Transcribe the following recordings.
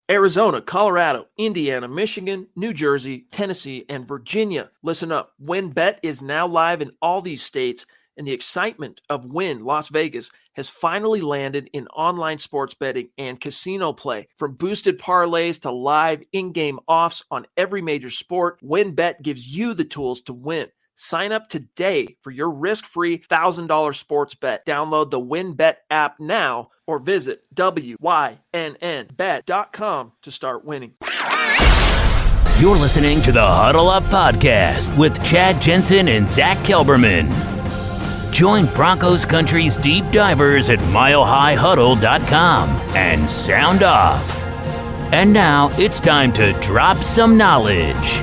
Arizona, Colorado, Indiana, Michigan, New Jersey, Tennessee, and Virginia. Listen up. WynnBET is now live in all these states, and the excitement of Wynn Las Vegas has finally landed in online sports betting and casino play. From boosted parlays to live in-game offs on every major sport, WynnBET gives you the tools to win. Sign up today for your risk-free $1,000 sports bet. Download the WynnBET app now or visit wynnbet.com to start winning. You're listening to the Huddle Up Podcast with Chad Jensen and Zack Kelberman. Join Broncos Country's deep divers at milehighhuddle.com and sound off. And now it's time to drop some knowledge.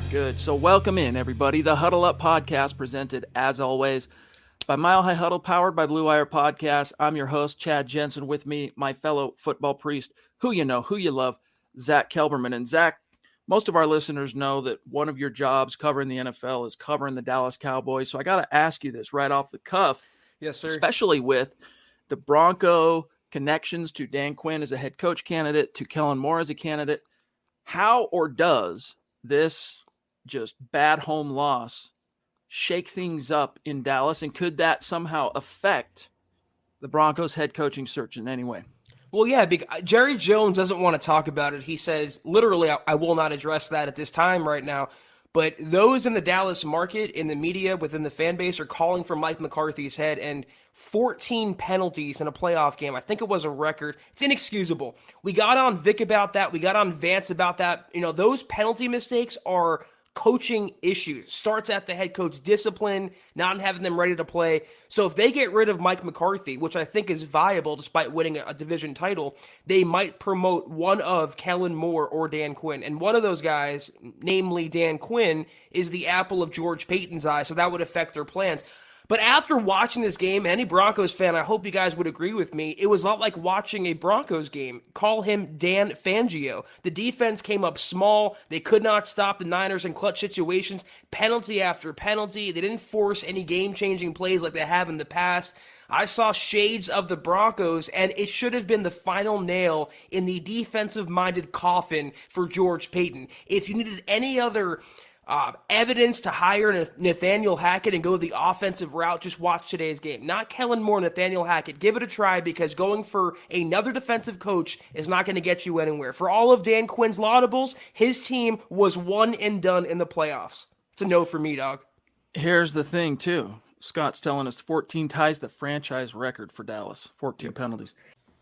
Good. So welcome in, everybody. The Huddle Up Podcast presented, as always, by Mile High Huddle, powered by Blue Wire Podcast. I'm your host, Chad Jensen. With me, my fellow football priest, who you know, who you love, Zack Kelberman. And Zack, most of our listeners know that one of your jobs covering the NFL is covering the Dallas Cowboys. So I got to ask you this right off the cuff. Yes, sir. Especially with the Bronco connections to Dan Quinn as a head coach candidate, to Kellen Moore as a candidate. How or does this just bad home loss shake things up in Dallas, and could that somehow affect the Broncos head coaching search in any way? Well, yeah, Jerry Jones doesn't want to talk about it. He says, literally, I will not address that at this time right now. But those in the Dallas market, in the media, within the fan base, are calling for Mike McCarthy's head, and 14 penalties in a playoff game. I think it was a record. It's inexcusable. We got on Vic about that. We got on Vance about that. You know, those penalty mistakes are coaching issues. Starts at the head coach discipline, not having them ready to play. So if they get rid of Mike McCarthy, which I think is viable despite winning a division title, they might promote one of Kellen Moore or Dan Quinn. And one of those guys, namely Dan Quinn, is the apple of George Payton's eye, so that would affect their plans. But after watching this game, any Broncos fan, I hope you guys would agree with me, it was not like watching a Broncos game. Call him Dan Fangio. The defense came up small. They could not stop the Niners in clutch situations, penalty after penalty. They didn't force any game-changing plays like they have in the past. I saw shades of the Broncos, and it should have been the final nail in the defensive-minded coffin for George Payton. If you needed any other evidence to hire Nathaniel Hackett and go the offensive route, just watch today's game. Not Kellen Moore, Nathaniel Hackett. Give it a try, because going for another defensive coach is not going to get you anywhere. For all of Dan Quinn's laudables, his team was one and done in the playoffs. It's a no for me, dog. Here's the thing, too. Scott's telling us 14 ties the franchise record for Dallas. 14 penalties.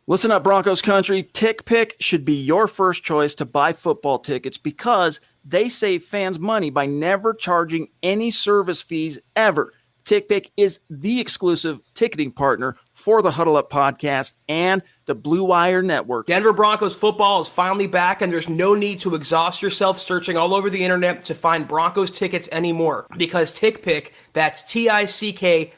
Listen up, Broncos country. TickPick should be your first choice to buy football tickets, because they save fans money by never charging any service fees ever. TickPick is the exclusive ticketing partner for the Huddle Up Podcast and the Blue Wire Network. Denver Broncos football is finally back, and there's no need to exhaust yourself searching all over the internet to find Broncos tickets anymore, because TickPick, that's TickPick,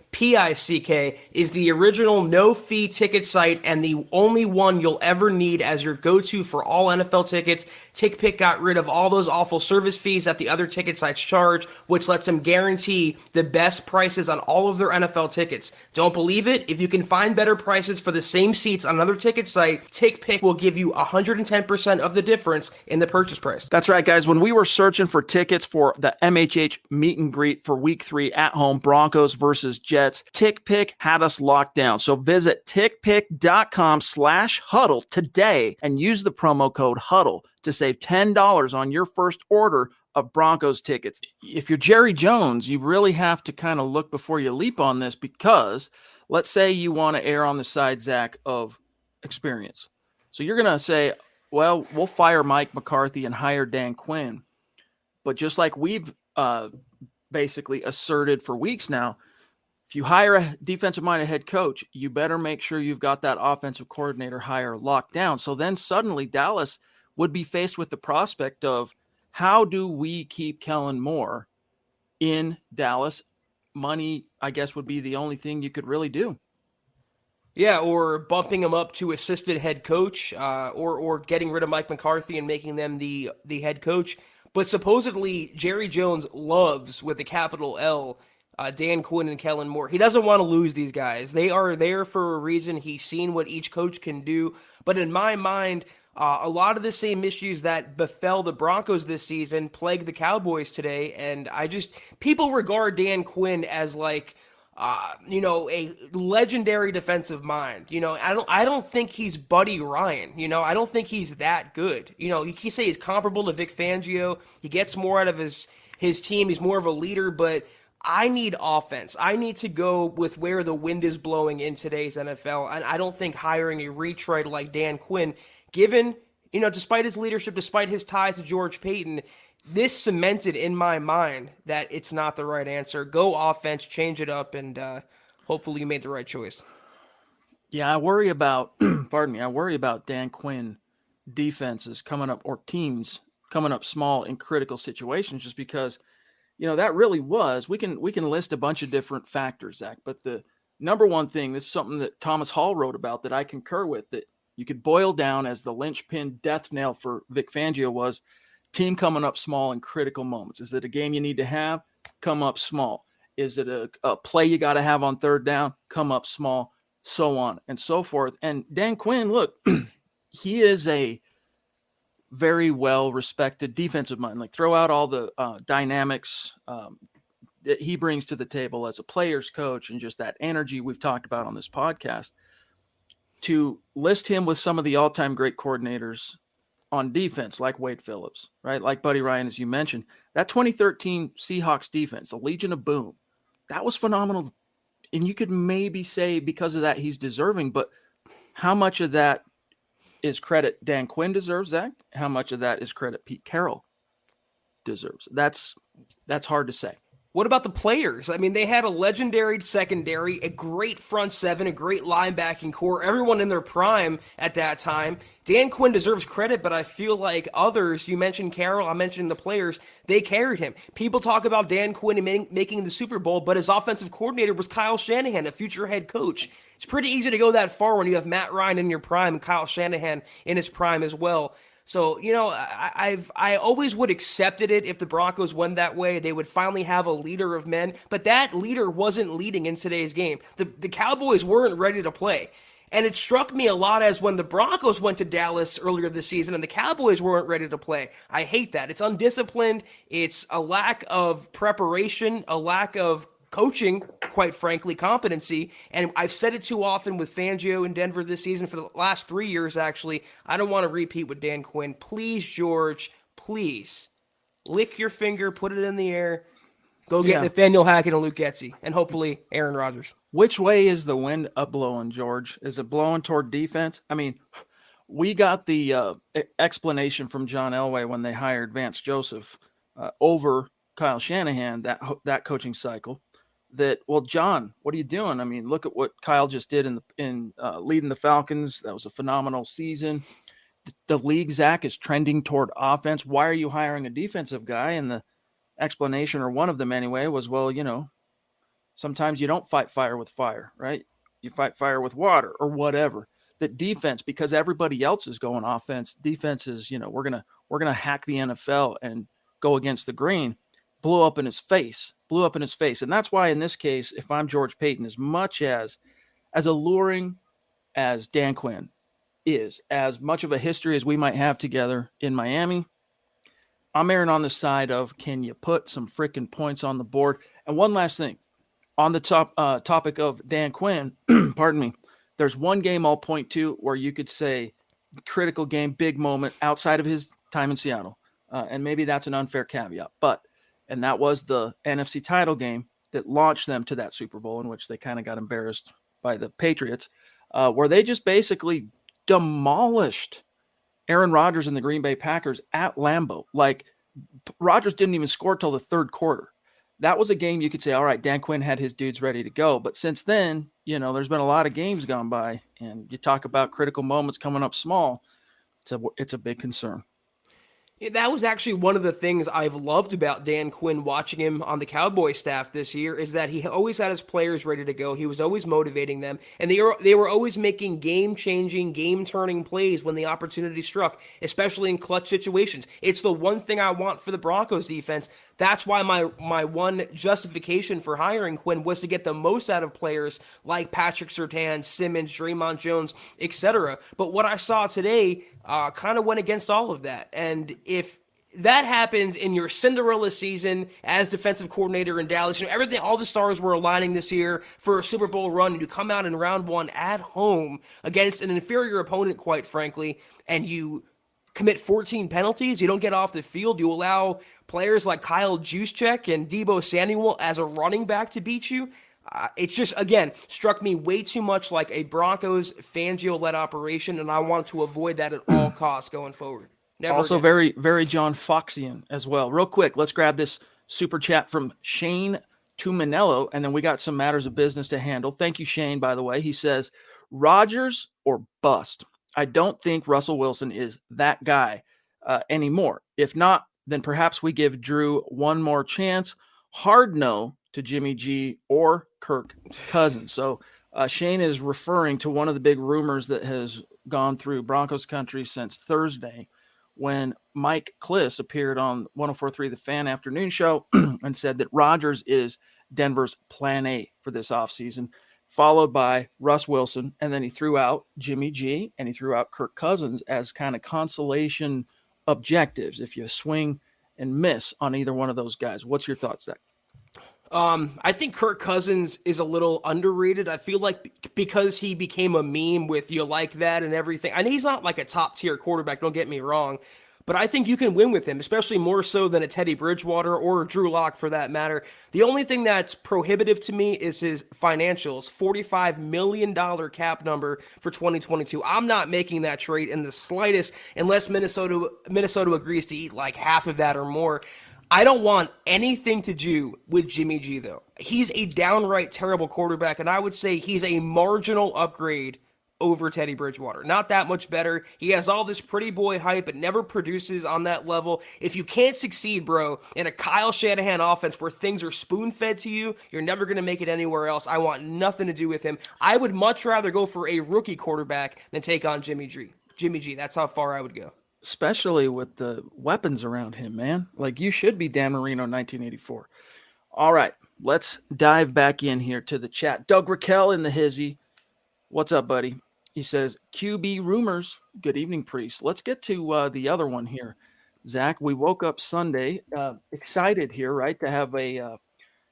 is the original no-fee ticket site and the only one you'll ever need as your go-to for all NFL tickets. TickPick got rid of all those awful service fees that the other ticket sites charge, which lets them guarantee the best prices on all of their NFL tickets. Don't believe it? If you can find better prices for the same seats on another ticket site, TickPick will give you 110% of the difference in the purchase price. That's right, guys. When we were searching for tickets for the MHH meet and greet for Week 3 at home, Broncos versus Jets, TickPick had us locked down. So visit tickpick.com/huddle today and use the promo code HUDDLE to save $10 on your first order of Broncos tickets. If you're Jerry Jones, you really have to kind of look before you leap on this, because let's say you want to err on the side, Zach, of experience. So you're going to say, well, we'll fire Mike McCarthy and hire Dan Quinn. But just like we've basically asserted for weeks now, if you hire a defensive-minded head coach, you better make sure you've got that offensive coordinator hire locked down. So then suddenly Dallas would be faced with the prospect of, how do we keep Kellen Moore in Dallas? Money, I guess, would be the only thing you could really do. Yeah, or bumping him up to assistant head coach, or getting rid of Mike McCarthy and making them the head coach. But supposedly Jerry Jones loves, with a capital L, Dan Quinn and Kellen Moore. He doesn't want to lose these guys. They are there for a reason. He's seen what each coach can do. But in my mind, a lot of the same issues that befell the Broncos this season plague the Cowboys today. And people regard Dan Quinn as like, a legendary defensive mind. I don't think he's Buddy Ryan. I don't think he's that good. You can say he's comparable to Vic Fangio. He gets more out of his team. He's more of a leader, but I need offense. I need to go with where the wind is blowing in today's NFL. And I don't think hiring a retread like Dan Quinn, given, despite his leadership, despite his ties to George Payton, this cemented in my mind that it's not the right answer. Go offense, change it up, and hopefully you made the right choice. Yeah, I worry about, I worry about Dan Quinn defenses coming up, or teams coming up small in critical situations, just because, that really was, we can list a bunch of different factors, Zach, but the number one thing, this is something that Thomas Hall wrote about that I concur with, that you could boil down as the linchpin death nail for Vic Fangio was team coming up small in critical moments. Is it a game you need to have? Come up small. Is it a play you got to have on third down? Come up small, so on and so forth. And Dan Quinn, look, he is a very well-respected defensive mind. Like, throw out all the dynamics that he brings to the table as a player's coach and just that energy we've talked about on this podcast. To list him with some of the all-time great coordinators on defense, like Wade Phillips, right? Like Buddy Ryan, as you mentioned, that 2013 Seahawks defense, the Legion of Boom, that was phenomenal. And you could maybe say because of that, he's deserving, but how much of that is credit Dan Quinn deserves, Zach? How much of that is credit Pete Carroll deserves? That's hard to say. What about the players? I mean, they had a legendary secondary, a great front seven, a great linebacking core, everyone in their prime at that time. Dan Quinn deserves credit, but I feel like others, you mentioned Carroll, I mentioned the players, they carried him. People talk about Dan Quinn making the Super Bowl, but his offensive coordinator was Kyle Shanahan, a future head coach. It's pretty easy to go that far when you have Matt Ryan in your prime and Kyle Shanahan in his prime as well. So, I always would accepted it if the Broncos went that way. They would finally have a leader of men, but that leader wasn't leading in today's game. The Cowboys weren't ready to play. And it struck me a lot as when the Broncos went to Dallas earlier this season and the Cowboys weren't ready to play. I hate that. It's undisciplined. It's a lack of preparation, a lack of coaching, quite frankly, competency. And I've said it too often with Fangio in Denver this season for the last 3 years, actually. I don't want to repeat with Dan Quinn. Please, George, please, lick your finger, put it in the air, go get Nathaniel Hackett and Luke Getsy, and hopefully Aaron Rodgers. Which way is the wind blowing, George? Is it blowing toward defense? I mean, we got the explanation from John Elway when they hired Vance Joseph over Kyle Shanahan, that coaching cycle. That, well, John, what are you doing? I mean, look at what Kyle just did in leading the Falcons. That was a phenomenal season. The league, Zach, is trending toward offense. Why are you hiring a defensive guy? And the explanation, or one of them anyway, was, well, sometimes you don't fight fire with fire, right? You fight fire with water or whatever. That defense, because everybody else is going offense, defense is, we're gonna hack the NFL and go against the grain. Blew up in his face. And that's why in this case, if I'm George Payton, as much as alluring as Dan Quinn is, as much of a history as we might have together in Miami, I'm erring on the side of, can you put some freaking points on the board? And one last thing, on the topic of Dan Quinn, pardon me, there's one game I'll point to where you could say critical game, big moment outside of his time in Seattle. And maybe that's an unfair caveat, and that was the NFC title game that launched them to that Super Bowl, in which they kind of got embarrassed by the Patriots, where they just basically demolished Aaron Rodgers and the Green Bay Packers at Lambeau. Like, Rodgers didn't even score till the third quarter. That was a game you could say, all right, Dan Quinn had his dudes ready to go. But since then, there's been a lot of games gone by, and you talk about critical moments coming up small. It's a big concern. That was actually one of the things I've loved about Dan Quinn watching him on the Cowboys staff this year, is that he always had his players ready to go. He was always motivating them, and they were always making game-changing, game-turning plays when the opportunity struck, especially in clutch situations. It's the one thing I want for the Broncos defense. That's why my one justification for hiring Quinn was to get the most out of players like Patrick Surtain, Simmons, Draymond Jones, etc. But what I saw today kind of went against all of that. And if that happens in your Cinderella season as defensive coordinator in Dallas, everything, all the stars were aligning this year for a Super Bowl run, and you come out in round one at home against an inferior opponent, quite frankly, and you commit 14 penalties, you don't get off the field, you allow players like Kyle Juszczyk and Deebo Samuel as a running back to beat you. It's just, again, struck me way too much like a Broncos Fangio-led operation, and I want to avoid that at all costs going forward. Never also again. very, very John Foxian as well. Real quick, let's grab this super chat from Shane Tuminello, and then we got some matters of business to handle. Thank you, Shane, by the way. He says, Rodgers or bust. I don't think Russell Wilson is that guy anymore. If not, then perhaps we give Drew one more chance. Hard no to Jimmy G or Kirk Cousins. So Shane is referring to one of the big rumors that has gone through Broncos country since Thursday, when Mike Kliss appeared on 104.3 The Fan afternoon show and said that Rodgers is Denver's plan A for this offseason, followed by Russ Wilson. And then he threw out Jimmy G and he threw out Kirk Cousins as kind of consolation objectives if you swing and miss on either one of those guys. What's your thoughts, Zach? I think Kirk Cousins is a little underrated. I feel like because he became a meme with you like that and everything. I know he's not like a top tier quarterback, don't get me wrong, but I think you can win with him, especially more so than a Teddy Bridgewater or Drew Lock for that matter. The only thing that's prohibitive to me is his financials, $45 million cap number for 2022. I'm not making that trade in the slightest unless Minnesota agrees to eat like half of that or more. I don't want anything to do with Jimmy G, though. He's a downright terrible quarterback, and I would say he's a marginal upgrade over Teddy Bridgewater. Not that much better. He has all this pretty boy hype, but never produces on that level. If you can't succeed, bro, in a Kyle Shanahan offense where things are spoon-fed to you, you're never going to make it anywhere else. I want nothing to do with him. I would much rather go for a rookie quarterback than take on Jimmy G. Jimmy G, that's how far I would go. Especially with the weapons around him, man. Like, you should be Dan Marino 1984. All right, let's dive back in here to the chat. Doug Raquel in the hizzy. What's up, buddy? He says, QB rumors. Good evening, Priest. Let's get to the other one here. Zach, we woke up Sunday excited here, right, to have a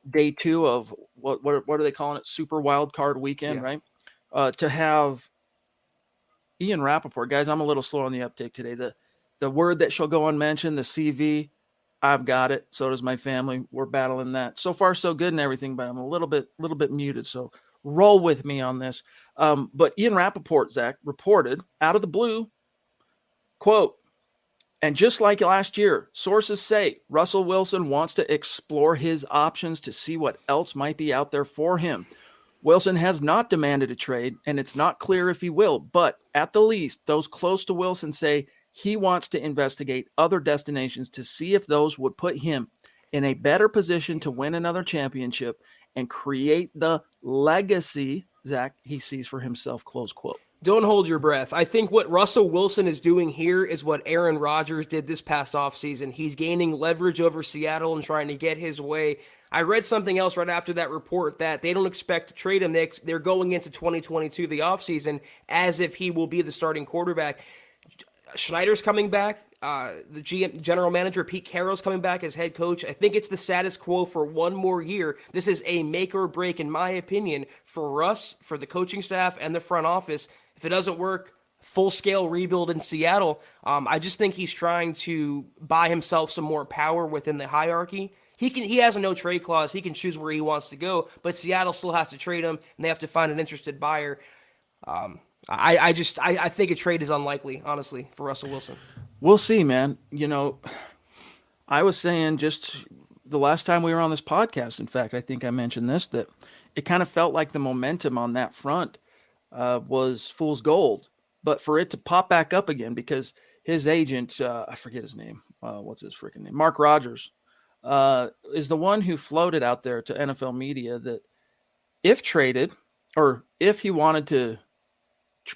day two of what are they calling it? Super Wild Card Weekend, Yeah. right? To have Ian Rappaport. Guys, I'm a little slow on the uptake today. The word that shall go unmentioned, the CV, I've got it. So does my family. We're battling that. So far, so good and everything, but I'm a little bit muted. So roll with me on this. But Ian Rappaport, Zach, reported out of the blue, quote, and just like last year, sources say Russell Wilson wants to explore his options to see what else might be out there for him. Wilson has not demanded a trade, and it's not clear if he will, but at the least, those close to Wilson say he wants to investigate other destinations to see if those would put him in a better position to win another championship and create the legacy, Zach, he sees for himself, close quote. Don't hold your breath. I think what Russell Wilson is doing here is what Aaron Rodgers did this past offseason. He's gaining leverage over Seattle and trying to get his way. I read something else right after that report that they don't expect to trade him. They're going into 2022, the offseason, as if he will be the starting quarterback. Schneider's coming back. The general manager, Pete Carroll's coming back as head coach. I think it's the status quo for one more year. This is a make or break, in my opinion, for Russ, for the coaching staff, and the front office. If it doesn't work, full-scale rebuild in Seattle. I just think he's trying to buy himself some more power within the hierarchy. He has a no-trade clause. He can choose where he wants to go, but Seattle still has to trade him, and they have to find an interested buyer. I think a trade is unlikely, honestly, for Russell Wilson. We'll see, man. You know, I was saying just the last time we were on this podcast, in fact, I think I mentioned this, that it kind of felt like the momentum on that front was fool's gold. But for it to pop back up again, because his agent, I forget his name. What's his freaking name? Mark Rogers is the one who floated out there to NFL media that if traded, or if he wanted to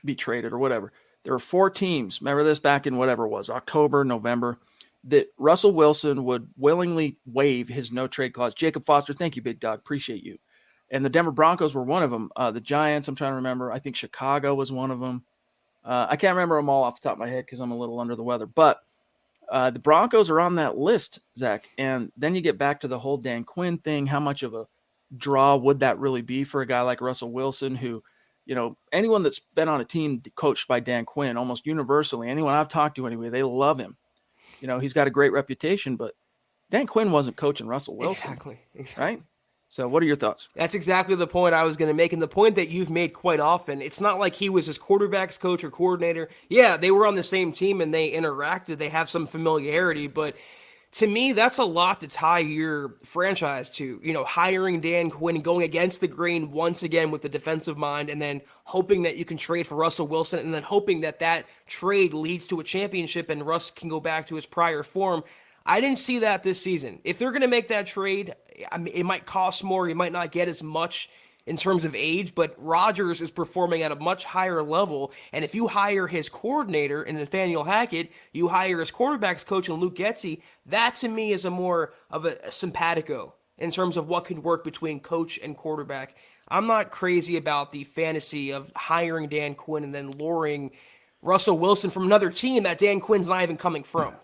be traded or whatever, there are 4 teams. Remember this back in whatever it was, October, November. that Russell Wilson would willingly waive his no trade clause. Jacob Foster, thank you, big dog. Appreciate you. And the Denver Broncos were one of them. The Giants, I'm trying to remember. I think Chicago was one of them. I can't remember them all off the top of my head because I'm a little under the weather. But the Broncos are on that list, Zach. And then you get back to the whole Dan Quinn thing. How much of a draw would that really be for a guy like Russell Wilson, who, anyone that's been on a team coached by Dan Quinn, almost universally, anyone I've talked to anyway, they love him. He's got a great reputation, but Dan Quinn wasn't coaching Russell Wilson. Exactly. Right? So what are your thoughts? That's exactly the point I was going to make, and the point that you've made quite often. It's not like he was his quarterback's coach or coordinator. Yeah, they were on the same team and they interacted. They have some familiarity, but to me, that's a lot to tie your franchise to. Hiring Dan Quinn and going against the grain once again with the defensive mind, and then hoping that you can trade for Russell Wilson, and then hoping that that trade leads to a championship and Russ can go back to his prior form. I didn't see that this season. If they're going to make that trade, it might cost more. You might not get as much in terms of age, but Rodgers is performing at a much higher level. And if you hire his coordinator in Nathaniel Hackett, you hire his quarterback's coach in Luke Getsy, that to me is a more of a simpatico in terms of what could work between coach and quarterback. I'm not crazy about the fantasy of hiring Dan Quinn and then luring Russell Wilson from another team that Dan Quinn's not even coming from.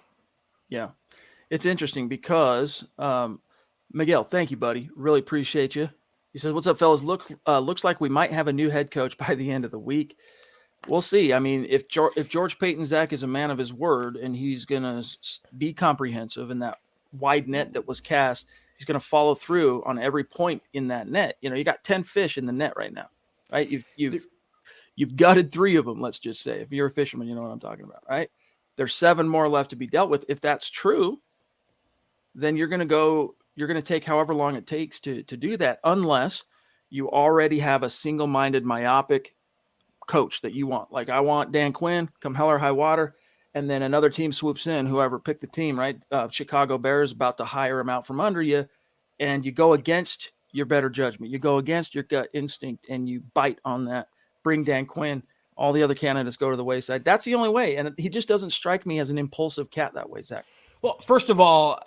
Yeah. It's interesting because Miguel, thank you, buddy. Really appreciate you. He says, "What's up, fellas? Looks like we might have a new head coach by the end of the week. We'll see. I mean, if George Payton, Zach, is a man of his word and he's going to be comprehensive in that wide net that was cast, he's going to follow through on every point in that net. You got 10 fish in the net right now, right? You've gutted 3 of them. Let's just say, if you're a fisherman, you know what I'm talking about, right? There's 7 more left to be dealt with. If that's true, then you're going to take however long it takes to do that, unless you already have a single-minded, myopic coach that you want. Like, I want Dan Quinn, come hell or high water, and then another team swoops in, whoever picked the team, right? Chicago Bears about to hire him out from under you, and you go against your better judgment. You go against your gut instinct, and you bite on that. Bring Dan Quinn. All the other candidates go to the wayside. That's the only way, and he just doesn't strike me as an impulsive cat that way, Zach. Well, first of all,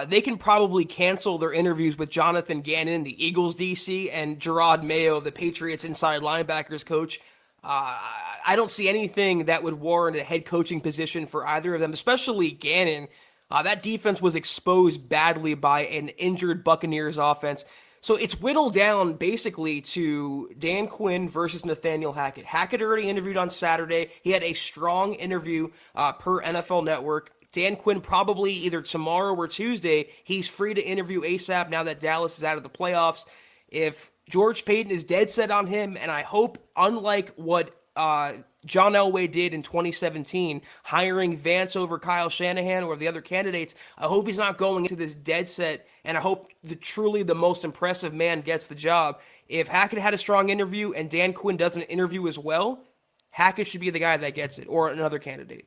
they can probably cancel their interviews with Jonathan Gannon, the Eagles DC, and Gerard Mayo, the Patriots inside linebackers coach. I don't see anything that would warrant a head coaching position for either of them, especially Gannon. That defense was exposed badly by an injured Buccaneers offense. So it's whittled down basically to Dan Quinn versus Nathaniel Hackett. Hackett already interviewed on Saturday. He had a strong interview per NFL Network. Dan Quinn probably either tomorrow or Tuesday, he's free to interview ASAP now that Dallas is out of the playoffs. If George Payton is dead set on him, and I hope, unlike what John Elway did in 2017, hiring Vance over Kyle Shanahan or the other candidates, I hope he's not going into this dead set, and I hope truly the most impressive man gets the job. If Hackett had a strong interview and Dan Quinn doesn't interview as well, Hackett should be the guy that gets it, or another candidate.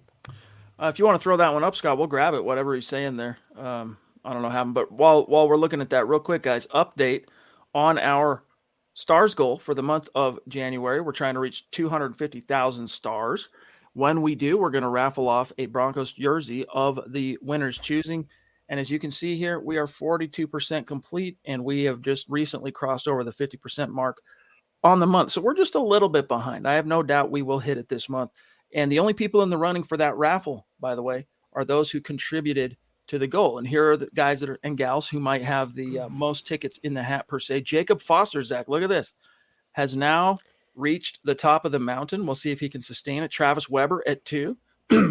If you want to throw that one up, Scott, we'll grab it, whatever he's saying there. I don't know how, but while we're looking at that real quick, guys, update on our stars goal for the month of January. We're trying to reach 250,000 stars. When we do, we're going to raffle off a Broncos jersey of the winner's choosing. And as you can see here, we are 42% complete, and we have just recently crossed over the 50% mark on the month. So we're just a little bit behind. I have no doubt we will hit it this month. And the only people in the running for that raffle, by the way, are those who contributed to the goal. And here are the guys that are and gals who might have the most tickets in the hat per se. Jacob Foster, Zach, look at this, has now reached the top of the mountain. We'll see if he can sustain it. Travis Weber at 2.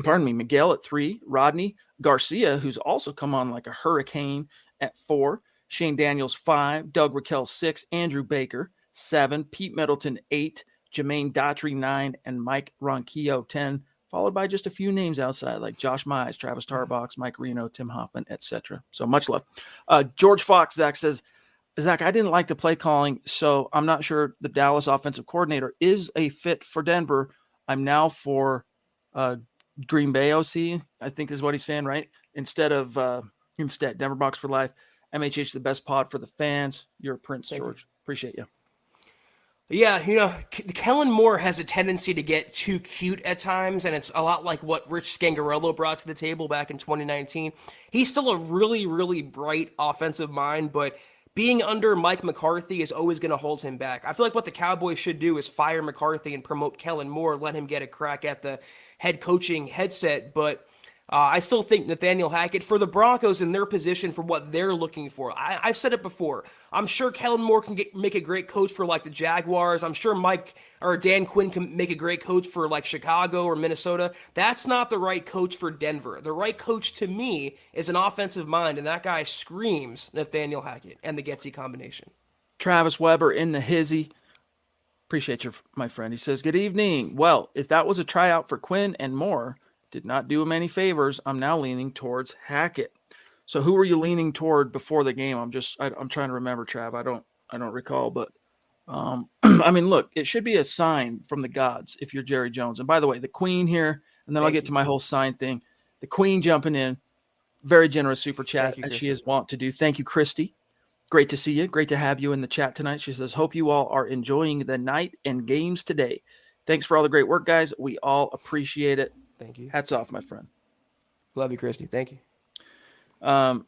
Pardon me. Miguel at 3. Rodney Garcia, who's also come on like a hurricane, at 4. Shane Daniels 5. Doug Raquel 6. Andrew Baker 7. Pete Middleton 8. Jermaine Daughtry 9, and Mike Ronquillo 10, followed by just a few names outside like Josh Mize, Travis Tarbox, Mike Reno, Tim Hoffman, etc. So much love. George Fox, Zach says, Zach, I didn't like the play calling, so I'm not sure the Dallas offensive coordinator is a fit for Denver. I'm now for Green Bay OC, I think is what he's saying, right? Instead Denver Box for life. MHH, the best pod for the fans. You're a prince, George. Appreciate you. Yeah, Kellen Moore has a tendency to get too cute at times, and it's a lot like what Rich Scangarello brought to the table back in 2019. He's still a really, really bright offensive mind, but being under Mike McCarthy is always going to hold him back. I feel like what the Cowboys should do is fire McCarthy and promote Kellen Moore, let him get a crack at the head coaching headset, but I still think Nathaniel Hackett, for the Broncos in their position for what they're looking for. I've said it before. I'm sure Kellen Moore can make a great coach for like the Jaguars. I'm sure Dan Quinn can make a great coach for like Chicago or Minnesota. That's not the right coach for Denver. The right coach to me is an offensive mind, and that guy screams Nathaniel Hackett and the Getsy combination. Travis Weber in the hizzy. Appreciate you, my friend. He says, good evening. Well, if that was a tryout for Quinn and Moore, did not do him any favors. I'm now leaning towards Hackett. So who were you leaning toward before the game? I'm trying to remember, Trav. I don't recall, but I mean, look, it should be a sign from the gods if you're Jerry Jones. And by the way, the Queen here, and then I'll get to my whole sign thing. The Queen jumping in, very generous super chat as she is wont to do. Thank you, Christy. Great to see you. Great to have you in the chat tonight. She says, hope you all are enjoying the night and games today. Thanks for all the great work, guys. We all appreciate it. Thank you. Hats off, my friend. Love you, Christy. Thank you. Where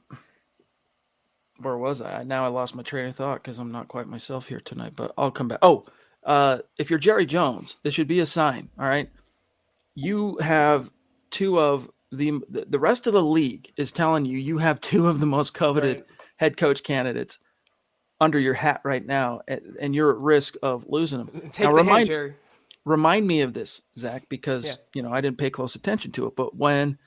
was I? Now I lost my train of thought because I'm not quite myself here tonight, but I'll come back. Oh, if you're Jerry Jones, this should be a sign. All right. You have two of the rest of the league is telling you have two of the most coveted head coach candidates under your hat right now, and you're at risk of losing them. Take now, the hand, Jerry. Remind me of this, Zach, because I didn't pay close attention to it. But when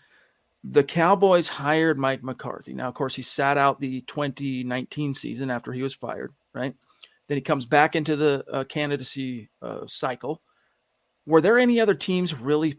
the Cowboys hired Mike McCarthy, now of course he sat out the 2019 season after he was fired, right? Then he comes back into the candidacy cycle. Were there any other teams really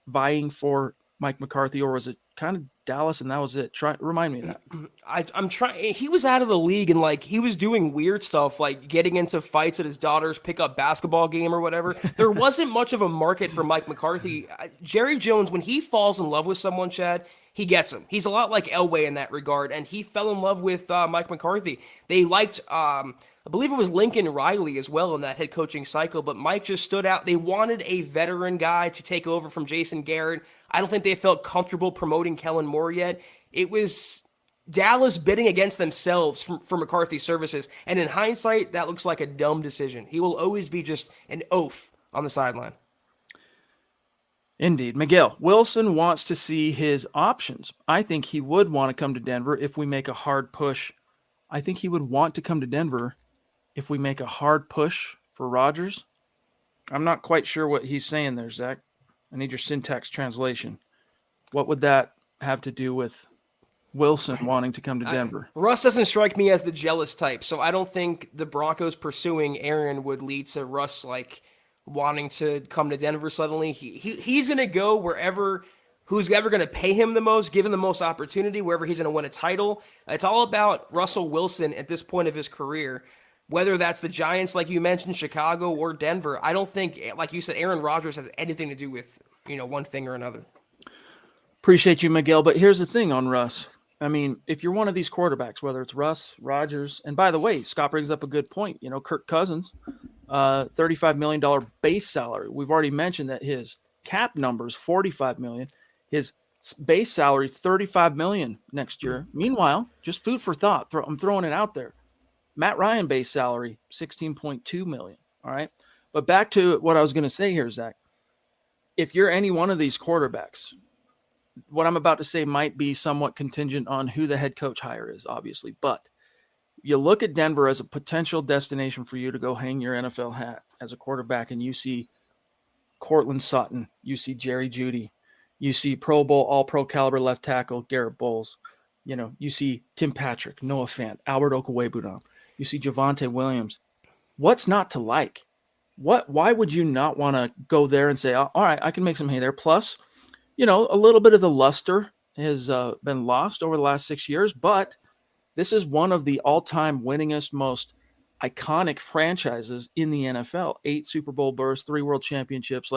vying for Mike McCarthy, or was it kind of Dallas and that was it? Remind me of that. I'm trying. He was out of the league and he was doing weird stuff, like getting into fights at his daughter's pickup basketball game or whatever. There wasn't much of a market for Mike McCarthy. Jerry Jones, when he falls in love with someone, Chad, he gets him. He's a lot like Elway in that regard, and he fell in love with Mike McCarthy. They liked, I believe it was Lincoln Riley as well in that head coaching cycle, but Mike just stood out. They wanted a veteran guy to take over from Jason Garrett. I don't think they felt comfortable promoting Kellen Moore yet. It was Dallas bidding against themselves for McCarthy's services, and in hindsight, that looks like a dumb decision. He will always be just an oaf on the sideline. Indeed. Miguel, Wilson wants to see his options. I think he would want to come to Denver if we make a hard push. I think he would want to come to Denver if we make a hard push for Rodgers. I'm not quite sure what he's saying there, Zach. I need your syntax translation. What would that have to do with Wilson wanting to come to Denver? Russ doesn't strike me as the jealous type, so I don't think the Broncos pursuing Aaron would lead to Russ wanting to come to Denver suddenly. He's going to go wherever, who's ever going to pay him the most, give him the most opportunity, wherever he's going to win a title. It's all about Russell Wilson at this point of his career. Whether that's the Giants, like you mentioned, Chicago, or Denver, I don't think, like you said, Aaron Rodgers has anything to do with, one thing or another. Appreciate you, Miguel. But here's the thing on Russ. I mean, if you're one of these quarterbacks, whether it's Russ, Rodgers, and by the way, Scott brings up a good point. Kirk Cousins, $35 million base salary. We've already mentioned that his cap number is $45 million. His base salary, $35 million next year. Meanwhile, just food for thought. I'm throwing it out there. Matt Ryan base salary, $16.2 million. All right. But back to what I was going to say here, Zach. If you're any one of these quarterbacks, what I'm about to say might be somewhat contingent on who the head coach hire is, obviously. But you look at Denver as a potential destination for you to go hang your NFL hat as a quarterback, and you see Cortland Sutton, you see Jerry Jeudy, you see Pro Bowl, all-pro caliber left tackle Garrett Bowles, you see Tim Patrick, Noah Fant, Albert Okwuegbunam. You see Javonte Williams. What's not to like? Why would you not want to go there and say, all right, I can make some hay there? Plus, a little bit of the luster has been lost over the last 6 years, but this is one of the all-time winningest, most iconic franchises in the NFL. 8 Super Bowl berths, 3 world championships.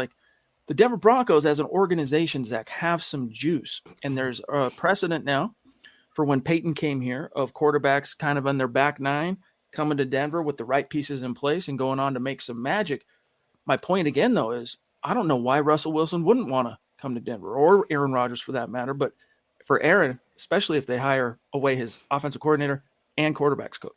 The Denver Broncos as an organization, Zach, have some juice. And there's a precedent now for when Peyton came here of quarterbacks kind of on their back nine coming to Denver with the right pieces in place and going on to make some magic. My point again, though, is I don't know why Russell Wilson wouldn't want to come to Denver, or Aaron Rodgers for that matter. But for Aaron, especially if they hire away his offensive coordinator and quarterbacks coach.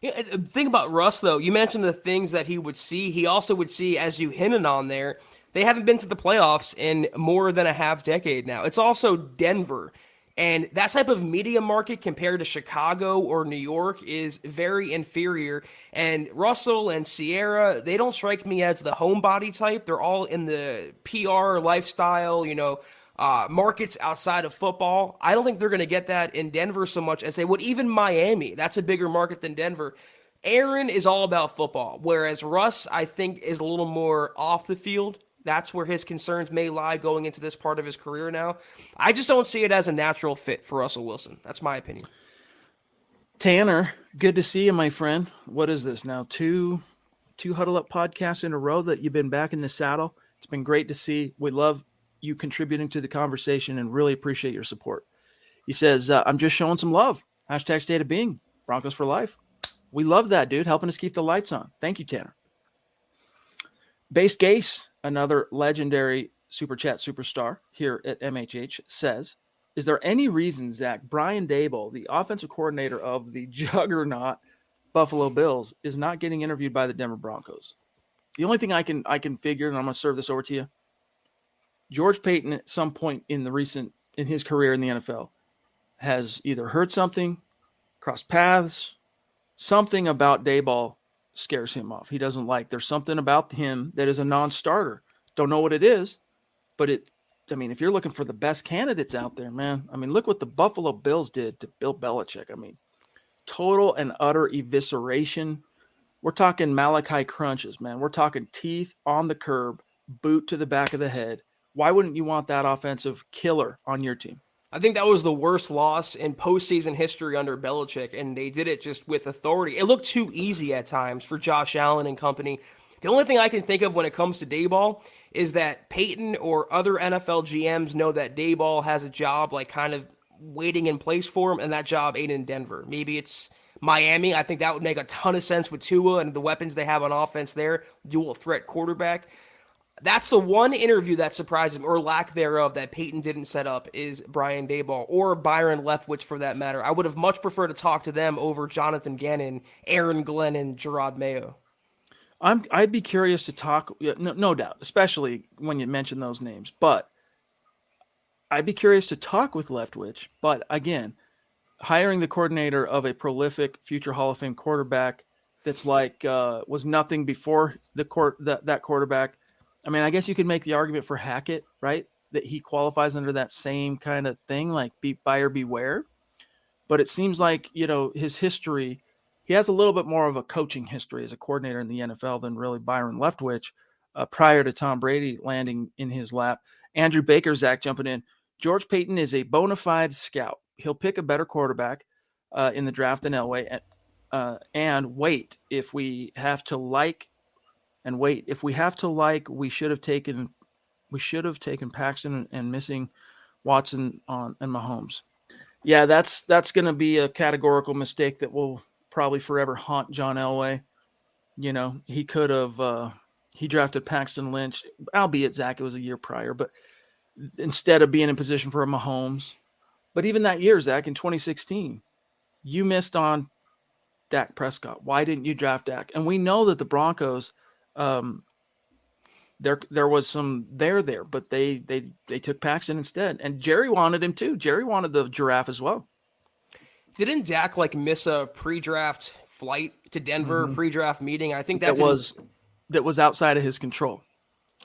Yeah, the thing about Russ, though, you mentioned the things that he would see. He also would see, as you hinted on there, they haven't been to the playoffs in more than a half decade now. It's also Denver. And that type of media market compared to Chicago or New York is very inferior. And Russell and Sierra, they don't strike me as the homebody type. They're all in the PR lifestyle, markets outside of football. I don't think they're going to get that in Denver so much as they would even Miami. That's a bigger market than Denver. Aaron is all about football, whereas Russ, I think, is a little more off the field. That's where his concerns may lie going into this part of his career now. I just don't see it as a natural fit for Russell Wilson. That's my opinion. Tanner, good to see you, my friend. What is this now? Two Huddle Up podcasts in a row that you've been back in the saddle. It's been great to see. We love you contributing to the conversation and really appreciate your support. He says, I'm just showing some love. Hashtag state of being. Broncos for life. We love that, dude. Helping us keep the lights on. Thank you, Tanner. Base Gase, another legendary Super Chat superstar here at MHH, says, is there any reason, Zach, Brian Daboll, the offensive coordinator of the juggernaut Buffalo Bills, is not getting interviewed by the Denver Broncos? The only thing I can figure, and I'm going to serve this over to you, George Paton at some point in his career in the NFL has either heard something, crossed paths, something about Daboll scares him off. He doesn't like. There's something about him that is a non-starter. Don't know what it is, but if you're looking for the best candidates out there, man, look what the Buffalo Bills did to Bill Belichick. Total and utter evisceration. We're talking Malachi crunches, man. We're talking teeth on the curb, boot to the back of the head. Why wouldn't you want that offensive killer on your team? I think that was the worst loss in postseason history under Belichick, and they did it just with authority. It looked too easy at times for Josh Allen and company. The only thing I can think of when it comes to Daboll is that Peyton or other NFL GMs know that Daboll has a job kind of waiting in place for him, and that job ain't in Denver. Maybe it's Miami. I think that would make a ton of sense with Tua and the weapons they have on offense there, dual threat quarterback. That's the one interview that surprised him, or lack thereof, that Peyton didn't set up, is Brian Daboll, or Byron Leftwich for that matter. I would have much preferred to talk to them over Jonathan Gannon, Aaron Glenn, and Gerard Mayo. I'd be curious to talk, no doubt, especially when you mention those names, but I'd be curious to talk with Leftwich. But again, hiring the coordinator of a prolific future Hall of Fame quarterback that's was nothing before that quarterback. I guess you could make the argument for Hackett, right? That he qualifies under that same kind of thing, like buyer beware. But it seems like, his history, he has a little bit more of a coaching history as a coordinator in the NFL than really Byron Leftwich prior to Tom Brady landing in his lap. Andrew Baker, Zach, jumping in. George Paton is a bona fide scout. He'll pick a better quarterback in the draft than Elway. And wait, if we have to like, we should have taken Paxton and missing Watson and Mahomes. Yeah, that's going to be a categorical mistake that will probably forever haunt John Elway. He could have he drafted Paxton Lynch, albeit Zach, it was a year prior, but instead of being in position for a Mahomes. But even that year, Zach, in 2016, you missed on Dak Prescott. Why didn't you draft Dak? And we know that the Broncos, there was some there, but they took Paxton instead. And Jerry wanted him too. Jerry wanted the giraffe as well. Didn't Dak miss a pre-draft flight to Denver, pre-draft meeting? I think that was outside of his control.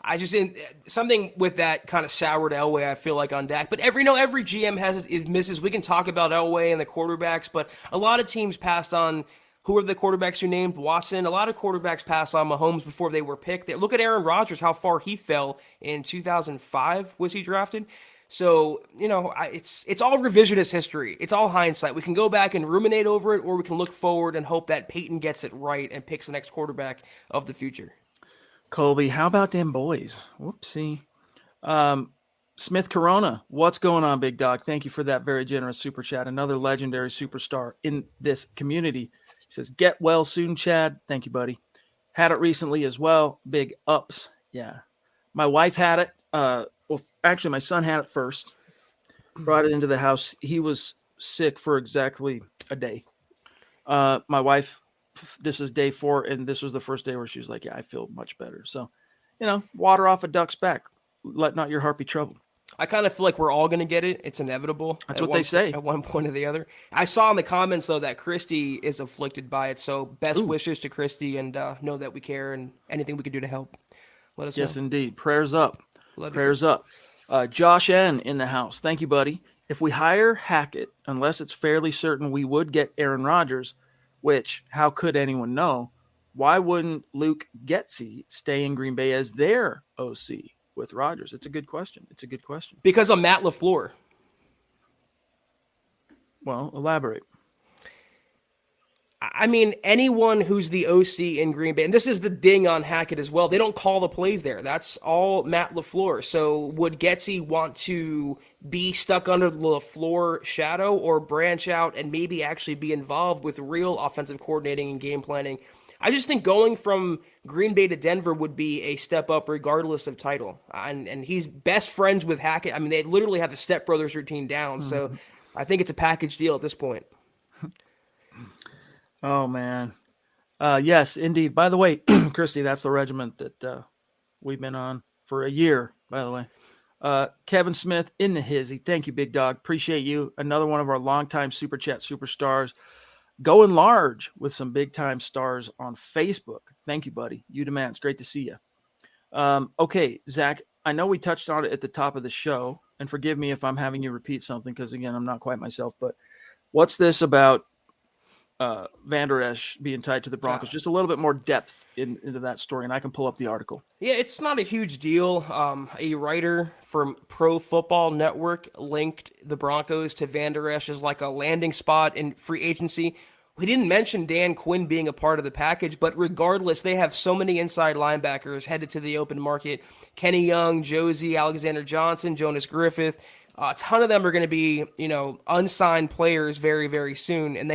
I just didn't, something with that kind of soured Elway, I feel like, on Dak. But every GM has it misses. We can talk about Elway and the quarterbacks, but a lot of teams passed on. Who are the quarterbacks you named? Watson. A lot of quarterbacks passed on Mahomes before they were picked. Look at Aaron Rodgers, how far he fell in 2005 was he drafted. So, it's all revisionist history. It's all hindsight. We can go back and ruminate over it, or we can look forward and hope that Peyton gets it right and picks the next quarterback of the future. Colby, how about them boys? Whoopsie. Smith Corona, what's going on, big dog? Thank you for that very generous super chat. Another legendary superstar in this community. He says, get well soon, Chad. Thank you, buddy. Had it recently as well. Big ups. Yeah. My wife had it. Well, actually, my son had it first. Brought it into the house. He was sick for exactly a day. My wife, this is day 4, and this was the first day where she was like, yeah, I feel much better. So, water off a duck's back. Let not your heart be troubled. I kind of feel like we're all going to get it. It's inevitable. That's what they say. At one point or the other. I saw in the comments, though, that Christy is afflicted by it. So best wishes to Christy, and know that we care, and anything we can do to help, let us know. Yes, indeed. Prayers up. Love Prayers up. Josh N. in the house. Thank you, buddy. If we hire Hackett, unless it's fairly certain we would get Aaron Rodgers, which how could anyone know, why wouldn't Luke Getsy stay in Green Bay as their OC with Rodgers? It's a good question. Because of Matt LaFleur. Well, elaborate. I mean, anyone who's the OC in Green Bay, and this is the ding on Hackett as well, they don't call the plays there. That's all Matt LaFleur. So would Getsy want to be stuck under the LaFleur shadow, or branch out and maybe actually be involved with real offensive coordinating and game planning? I just think going from Green Bay to Denver would be a step up regardless of title. And he's best friends with Hackett. I mean, they literally have the Step Brothers routine down. So I think it's a package deal at this point. Oh, man. Yes, indeed. By the way, Christy, that's the regiment that we've been on for a year, by the way. Kevin Smith in the hizzy. Thank you, big dog. Appreciate you. Another one of our longtime Super Chat superstars. Going large with some big-time stars on Facebook. Thank you, buddy. You demand. It's great to see you. Okay, Zach, I know we touched on it at the top of the show, and forgive me if I'm having you repeat something because, again, I'm not quite myself, but what's this about Van Der Esch being tied to the Broncos? Just a little bit more depth into that story, and I can pull up the article. Yeah, it's not a huge deal. A writer from Pro Football Network linked the Broncos to Van Der Esch as like a landing spot in free agency. We didn't mention Dan Quinn being a part of the package, but regardless, they have so many inside linebackers headed to the open market. Kenny Young, Josie, Alexander Johnson, Jonas Griffith. A ton of them are going to be, unsigned players very, very soon, and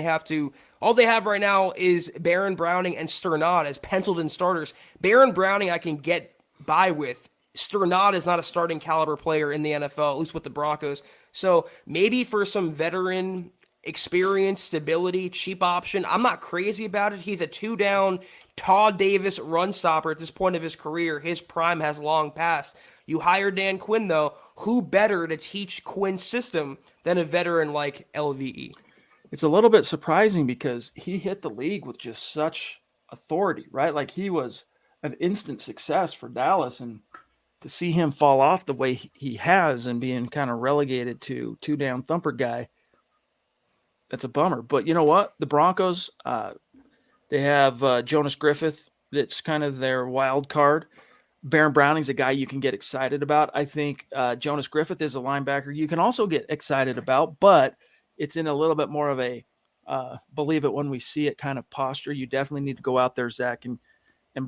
all they have right now is Baron Browning and Sternad as penciled-in starters. Baron Browning I can get by with. Sternad is not a starting caliber player in the NFL, at least with the Broncos. So maybe for some veteran experience, stability, cheap option, I'm not crazy about it. He's a 2-down Todd Davis run stopper at this point of his career. His prime has long passed. You hire Dan Quinn, though. Who better to teach Quinn's system than a veteran like LVE? It's a little bit surprising because he hit the league with just such authority, right? Like he was an instant success for Dallas, and to see him fall off the way he has and being kind of relegated to 2-down thumper guy, that's a bummer. But you know what? The Broncos, they have Jonas Griffith. That's kind of their wild card. Baron Browning's a guy you can get excited about. I think Jonas Griffith is a linebacker you can also get excited about, but it's in a little bit more of a believe it when we see it kind of posture. You definitely need to go out there, Zach, and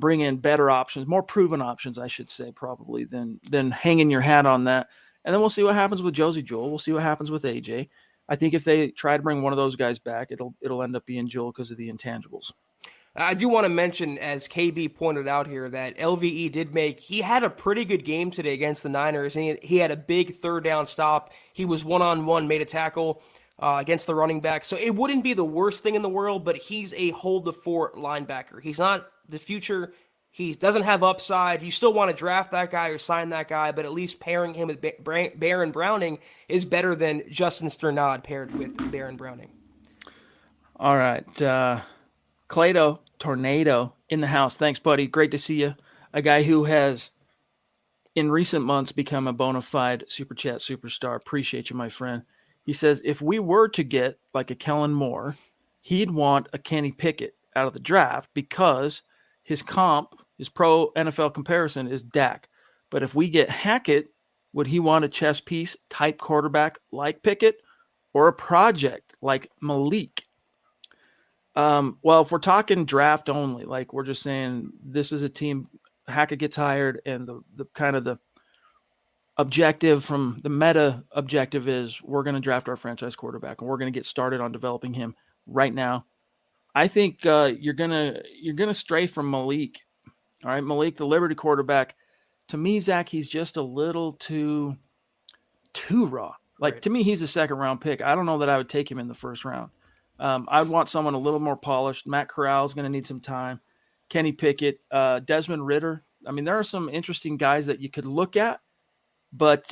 bring in better options, more proven options, I should say, probably, than hanging your hat on that. And then we'll see what happens with Josie Jewell. We'll see what happens with AJ. I think if they try to bring one of those guys back, it'll end up being Jewell because of the intangibles. I do want to mention, as KB pointed out here, that LVE he had a pretty good game today against the Niners, and he had a big 3rd-down stop. He was one-on-one, made a tackle against the running back. So it wouldn't be the worst thing in the world, but he's a hold-the-fort linebacker. He's not the future. He doesn't have upside. You still want to draft that guy or sign that guy, but at least pairing him with Baron Browning is better than Justin Sternad paired with Baron Browning. All right. Clado Tornado in the house. Thanks, buddy. Great to see you. A guy who has, in recent months, become a bona fide Super Chat superstar. Appreciate you, my friend. He says, if we were to get like a Kellen Moore, he'd want a Kenny Pickett out of the draft because his comp, his pro NFL comparison is Dak. But if we get Hackett, would he want a chess piece type quarterback like Pickett or a project like Malik? Well, if we're talking draft only, like we're just saying this is a team, Hackett gets hired, and the kind of the objective from the meta objective is we're going to draft our franchise quarterback and we're going to get started on developing him right now. I think you're gonna stray from Malik. All right, Malik, the Liberty quarterback. To me, Zach, he's just a little too raw. Like to me, he's a second round pick. I don't know that I would take him in the first round. I'd want someone a little more polished. Matt Corral's going to need some time. Kenny Pickett, Desmond Ridder. I mean, there are some interesting guys that you could look at, but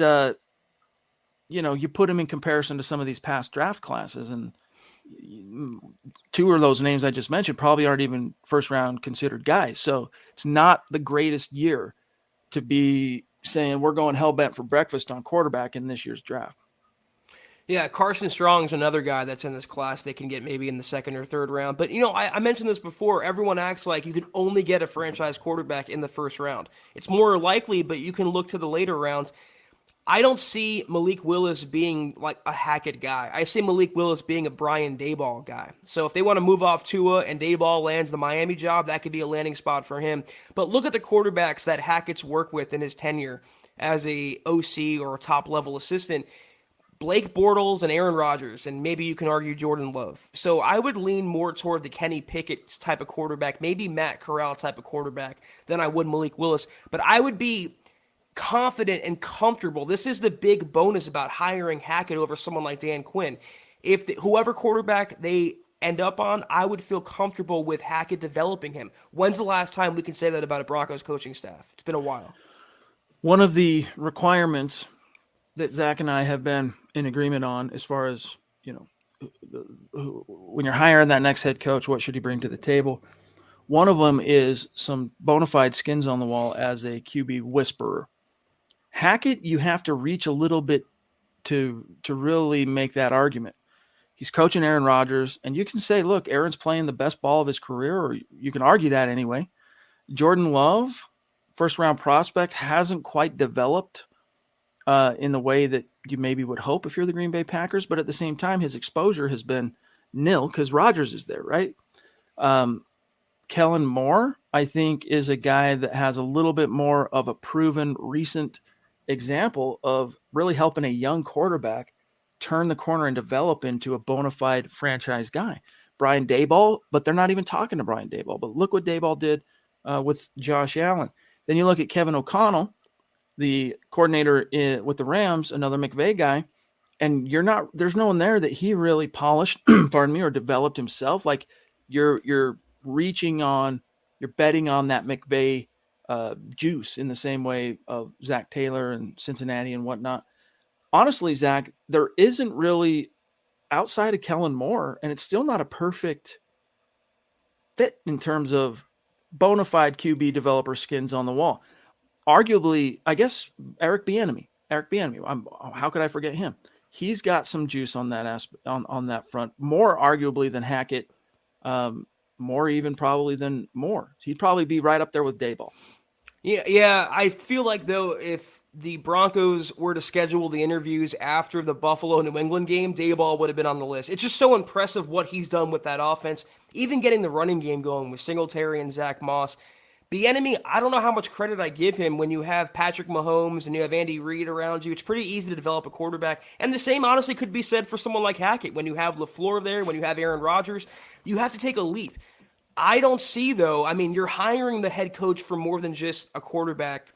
you put them in comparison to some of these past draft classes, and two of those names I just mentioned probably aren't even first round considered guys. So it's not the greatest year to be saying we're going hell bent for breakfast on quarterback in this year's draft. Yeah, Carson Strong's another guy that's in this class they can get maybe in the second or third round. But, I mentioned this before. Everyone acts like you can only get a franchise quarterback in the first round. It's more likely, but you can look to the later rounds. I don't see Malik Willis being like a Hackett guy. I see Malik Willis being a Brian Daboll guy. So if they want to move off Tua and Daboll lands the Miami job, that could be a landing spot for him. But look at the quarterbacks that Hackett's worked with in his tenure as a OC or a top-level assistant. Blake Bortles and Aaron Rodgers, and maybe you can argue Jordan Love. So I would lean more toward the Kenny Pickett type of quarterback, maybe Matt Corral type of quarterback, than I would Malik Willis. But I would be confident and comfortable. This is the big bonus about hiring Hackett over someone like Dan Quinn. If whoever quarterback they end up on, I would feel comfortable with Hackett developing him. When's the last time we can say that about a Broncos coaching staff? It's been a while. One of the requirements that Zach and I have been in agreement on as far as, when you're hiring that next head coach, what should he bring to the table? One of them is some bona fide skins on the wall as a QB whisperer. Hackett, you have to reach a little bit to really make that argument. He's coaching Aaron Rodgers, and you can say, look, Aaron's playing the best ball of his career, or you can argue that anyway. Jordan Love, first-round prospect, hasn't quite developed in the way that you maybe would hope if you're the Green Bay Packers, but at the same time, his exposure has been nil because Rodgers is there, right? Kellen Moore, I think, is a guy that has a little bit more of a proven recent example of really helping a young quarterback turn the corner and develop into a bona fide franchise guy. Brian Daboll, but they're not even talking to Brian Daboll. But look what Daboll did with Josh Allen. Then you look at Kevin O'Connell, the coordinator with the Rams, another McVay guy, and there's no one there that he really polished, or developed himself. Like you're betting on that McVay juice in the same way of Zach Taylor and Cincinnati and whatnot. Honestly, Zach, there isn't really outside of Kellen Moore, and it's still not a perfect fit in terms of bona fide QB developer skins on the wall. Arguably, I guess Eric Bieniemy. How could I forget him? He's got some juice on that on that front, more arguably than Hackett, more even probably than Moore. He'd probably be right up there with Daboll. Yeah. I feel like though, if the Broncos were to schedule the interviews after the Buffalo New England game, Daboll would have been on the list. It's just so impressive what he's done with that offense, even getting the running game going with Singletary and Zach Moss. Bieniemy, I don't know how much credit I give him when you have Patrick Mahomes and you have Andy Reid around you. It's pretty easy to develop a quarterback. And the same honestly could be said for someone like Hackett. When you have LaFleur there, when you have Aaron Rodgers, you have to take a leap. I don't see, though, you're hiring the head coach for more than just a quarterback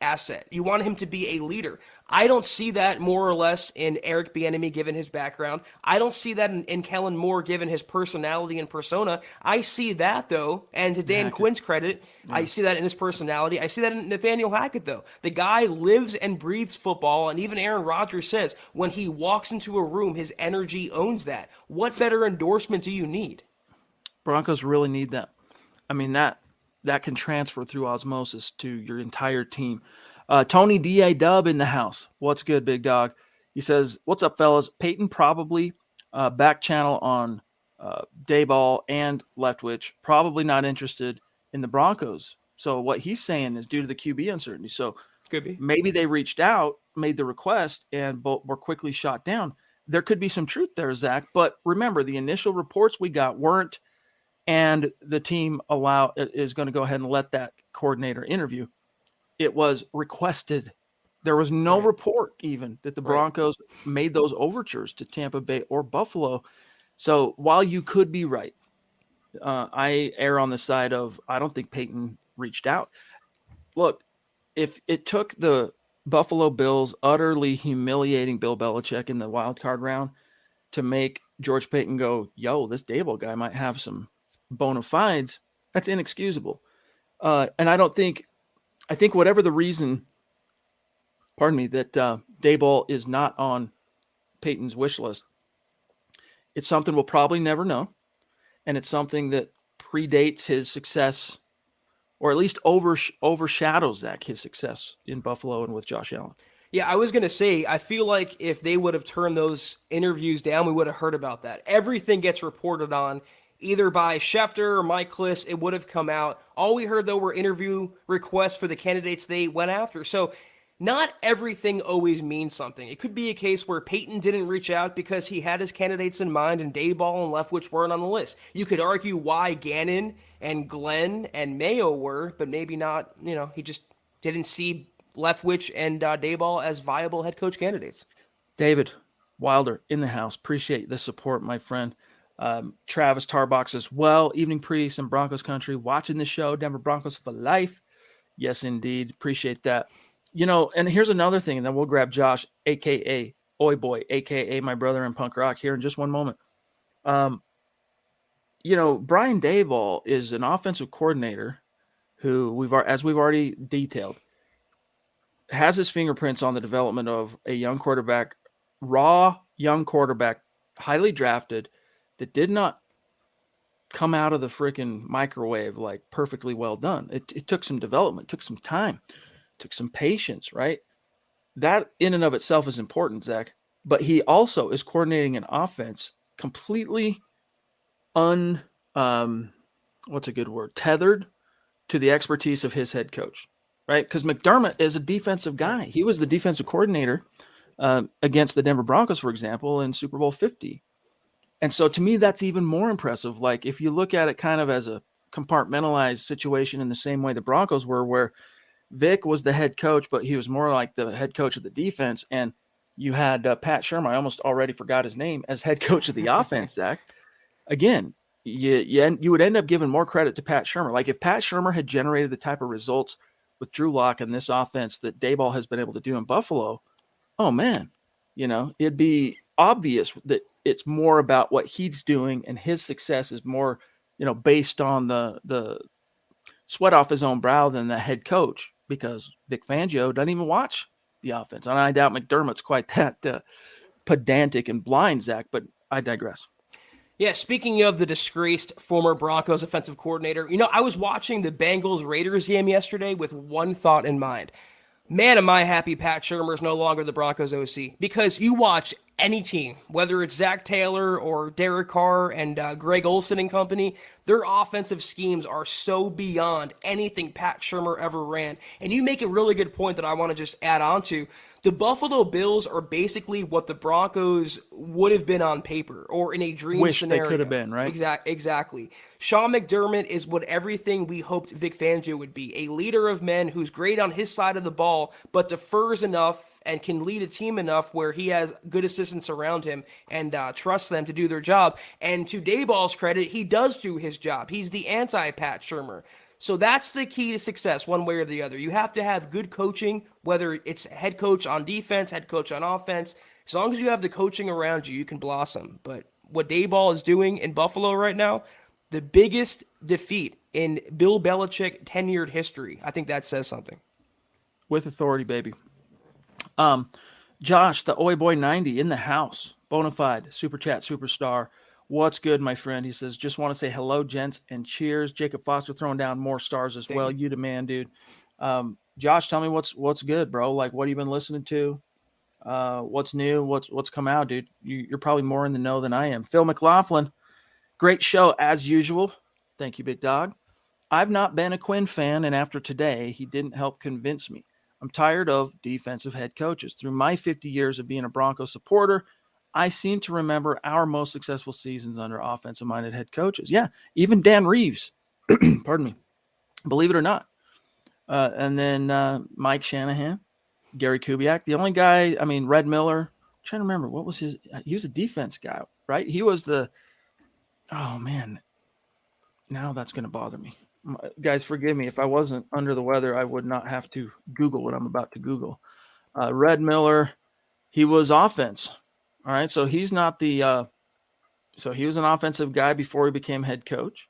asset. You want him to be a leader. I don't see that more or less in Eric Bieniemy given his background. I don't see that in Kellen Moore given his personality and persona. I see that, though, and to Dan Quinn's credit, I see that in his personality. I see that in Nathaniel Hackett, though. The guy lives and breathes football, and even Aaron Rodgers says when he walks into a room, his energy owns that. What better endorsement do you need? Broncos really need that. That can transfer through osmosis to your entire team. Tony D.A. in the house. What's good, big dog? He says, what's up, fellas? Peyton probably back channel on Daboll and Leftwich. Probably not interested in the Broncos. So what he's saying is due to the QB uncertainty. So could be. Maybe they reached out, made the request, and both were quickly shot down. There could be some truth there, Zach. But remember, the initial reports we got weren't, and the team is going to go ahead and let that coordinator interview. It was requested. There was no report even that the Broncos made those overtures to Tampa Bay or Buffalo. So while you could be right, I err on the side of I don't think Peyton reached out. Look, if it took the Buffalo Bills utterly humiliating Bill Belichick in the wild card round to make George Payton go, yo, this Dable guy might have some bona fides, that's inexcusable. And I think whatever the reason, pardon me, that Daboll is not on Peyton's wish list, it's something we'll probably never know. And it's something that predates his success, or at least overshadows his success in Buffalo and with Josh Allen. Yeah, I was going to say, I feel like if they would have turned those interviews down, we would have heard about that. Everything gets reported on either by Schefter or Mike Kliss. It would have come out. All we heard, though, were interview requests for the candidates they went after. So not everything always means something. It could be a case where Peyton didn't reach out because he had his candidates in mind and Daboll and Leftwich weren't on the list. You could argue why Gannon and Glenn and Mayo were, but maybe not, he just didn't see Leftwich and Daboll as viable head coach candidates. David Wilder in the house. Appreciate the support, my friend. Travis Tarbox as well. Evening Priest and Broncos country. Watching the show. Denver Broncos for life. Yes, indeed. Appreciate that. And here's another thing, and then we'll grab Josh, a.k.a. Oi Boy, a.k.a. my brother in punk rock here in just one moment. Brian Daboll is an offensive coordinator who as we've already detailed, has his fingerprints on the development of a young quarterback, highly drafted, that did not come out of the freaking microwave like perfectly well done. It took some development, took some time, took some patience, right? That in and of itself is important, Zach. But he also is coordinating an offense completely tethered to the expertise of his head coach, right? Because McDermott is a defensive guy. He was the defensive coordinator against the Denver Broncos, for example, in Super Bowl 50. And so to me, that's even more impressive. Like if you look at it kind of as a compartmentalized situation in the same way the Broncos were, where Vic was the head coach, but he was more like the head coach of the defense. And you had Pat Shermer, I almost already forgot his name, as head coach of the offense, Zach. Again, you would end up giving more credit to Pat Shermer. Like if Pat Shermer had generated the type of results with Drew Lock and this offense that Daboll has been able to do in Buffalo, oh man, it'd be obvious that it's more about what he's doing, and his success is more, based on the sweat off his own brow than the head coach, because Vic Fangio doesn't even watch the offense. And I doubt McDermott's quite that pedantic and blind, Zach, but I digress. Yeah, speaking of the disgraced former Broncos offensive coordinator, I was watching the Bengals-Raiders game yesterday with one thought in mind. Man, am I happy Pat Shermer is no longer the Broncos OC. Because you watch any team, whether it's Zach Taylor or Derek Carr and Greg Olson and company, their offensive schemes are so beyond anything Pat Shermer ever ran. And you make a really good point that I want to just add on to. The Buffalo Bills are basically what the Broncos would have been on paper or in a dream scenario. They could have been, right? Exactly. Sean McDermott is what everything we hoped Vic Fangio would be. A leader of men who's great on his side of the ball, but defers enough and can lead a team enough where he has good assistants around him and trusts them to do their job. And to Daboll's credit, he does do his job. He's the anti-Pat Shermer. So that's the key to success, one way or the other. You have to have good coaching, whether it's head coach on defense, head coach on offense. As long as you have the coaching around you, you can blossom. But what Daboll is doing in Buffalo right now, the biggest defeat in Bill Belichick tenured history, I think that says something. With authority, baby. Josh, the Oi Boy 90 in the house, bona fide, super chat, superstar. What's good, my friend? He says, just want to say hello, gents, and cheers. Jacob Foster throwing down more stars as well. You demand, dude. Josh, tell me what's good, bro. Like, what have you been listening to? What's new? What's come out, dude? You're probably more in the know than I am. Phil McLaughlin, great show as usual. Thank you, big dog. I've not been a Quinn fan, and after today, he didn't help convince me. I'm tired of defensive head coaches. Through my 50 years of being a Broncos supporter, I seem to remember our most successful seasons under offensive-minded head coaches. Yeah, even Dan Reeves, pardon me, believe it or not. And then Mike Shanahan, Gary Kubiak. The only guy, Red Miller, I'm trying to remember, what was he was a defense guy, right? He was now that's going to bother me. Guys, forgive me. If I wasn't under the weather, I would not have to Google what I'm about to Google. Red Miller, he was offense. All right, so he's not the so he was an offensive guy before he became head coach.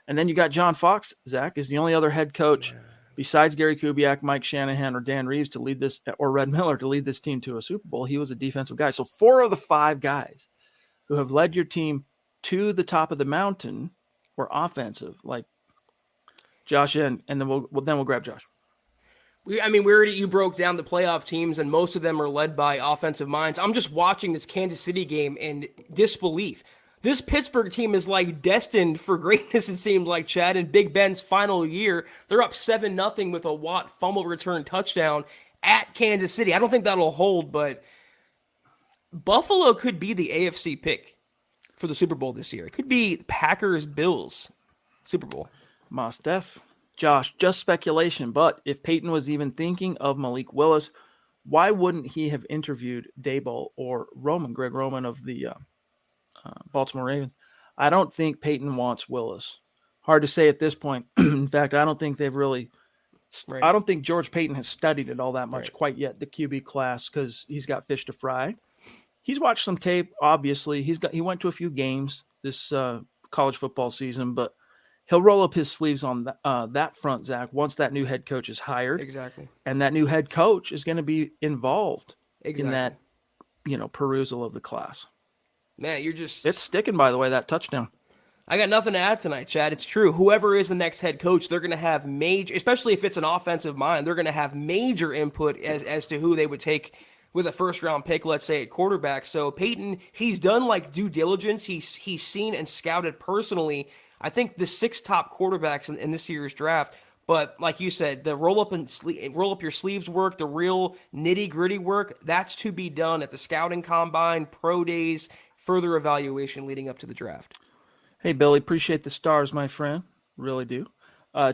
And then you got John Fox, Zach, is the only other head coach besides Gary Kubiak, Mike Shanahan, or Dan Reeves to lead this, or Red Miller to lead this team to a Super Bowl. He was a defensive guy. So 4 of the 5 guys who have led your team to the top of the mountain were offensive, like Josh, and then we'll grab Josh. You broke down the playoff teams, and most of them are led by offensive minds. I'm just watching this Kansas City game in disbelief. This Pittsburgh team is like destined for greatness, it seemed like, Chad. In Big Ben's final year, they're up 7-0 with a Watt fumble return touchdown at Kansas City. I don't think that'll hold, but Buffalo could be the AFC pick for the Super Bowl this year. It could be Packers-Bills Super Bowl. Mos Def. Josh, just speculation, but if Peyton was even thinking of Malik Willis, why wouldn't he have interviewed Daboll or Greg Roman of the Baltimore Ravens? I don't think Peyton wants Willis. Hard to say at this point. In fact, I don't think they've really – I don't think George Payton has studied it all that much quite yet, the QB class, because he's got fish to fry. He's watched some tape, obviously. He went to a few games this college football season, but he'll roll up his sleeves on that front, Zach, once that new head coach is hired. Exactly. And that new head coach is going to be involved in that, perusal of the class. Man, it's sticking, by the way, that touchdown. I got nothing to add tonight, Chad. It's true. Whoever is the next head coach, they're going to have major, especially if it's an offensive mind, they're going to have major input as to who they would take with a first-round pick, let's say, at quarterback. So Peyton, he's done like due diligence. He's seen and scouted personally, I think, the 6 top quarterbacks in this year's draft. But like you said, the roll up your sleeves work, the real nitty-gritty work, that's to be done at the scouting combine, pro days, further evaluation leading up to the draft. Hey, Billy, appreciate the stars, my friend. Really do.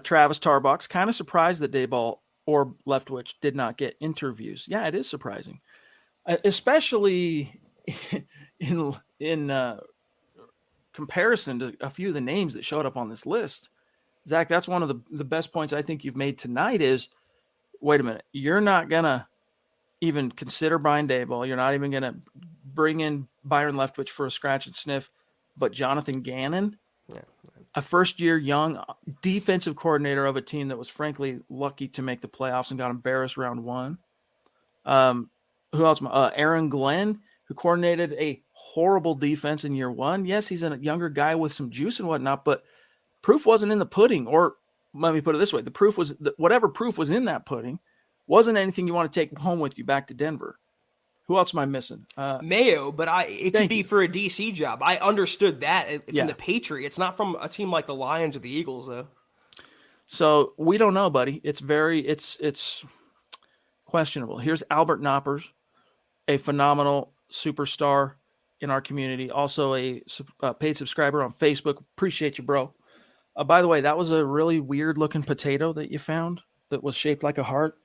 Travis Tarbox, kind of surprised that Daboll or Leftwich did not get interviews. Yeah, it is surprising, especially in comparison to a few of the names that showed up on this list. Zach, that's one of the best points I think you've made tonight is, wait a minute, you're not going to even consider Brian Daboll. You're not even going to bring in Byron Leftwich for a scratch and sniff, but Jonathan Gannon, a first-year young defensive coordinator of a team that was frankly lucky to make the playoffs and got embarrassed round 1. Who else? Aaron Glenn, who coordinated a horrible defense in year 1. Yes, he's a younger guy with some juice and whatnot, but proof wasn't in the pudding. Or let me put it this way. The proof was whatever proof was in that pudding wasn't anything you want to take home with you back to Denver. Who else am I missing? Mayo, but it could be for a DC job. I understood that from the Patriots, not from a team like the Lions or the Eagles, though. So we don't know, buddy. It's questionable. Here's Albert Knoppers, a phenomenal superstar in our community, also a paid subscriber on Facebook. Appreciate you, bro. By the way, that was a really weird-looking potato that you found that was shaped like a heart.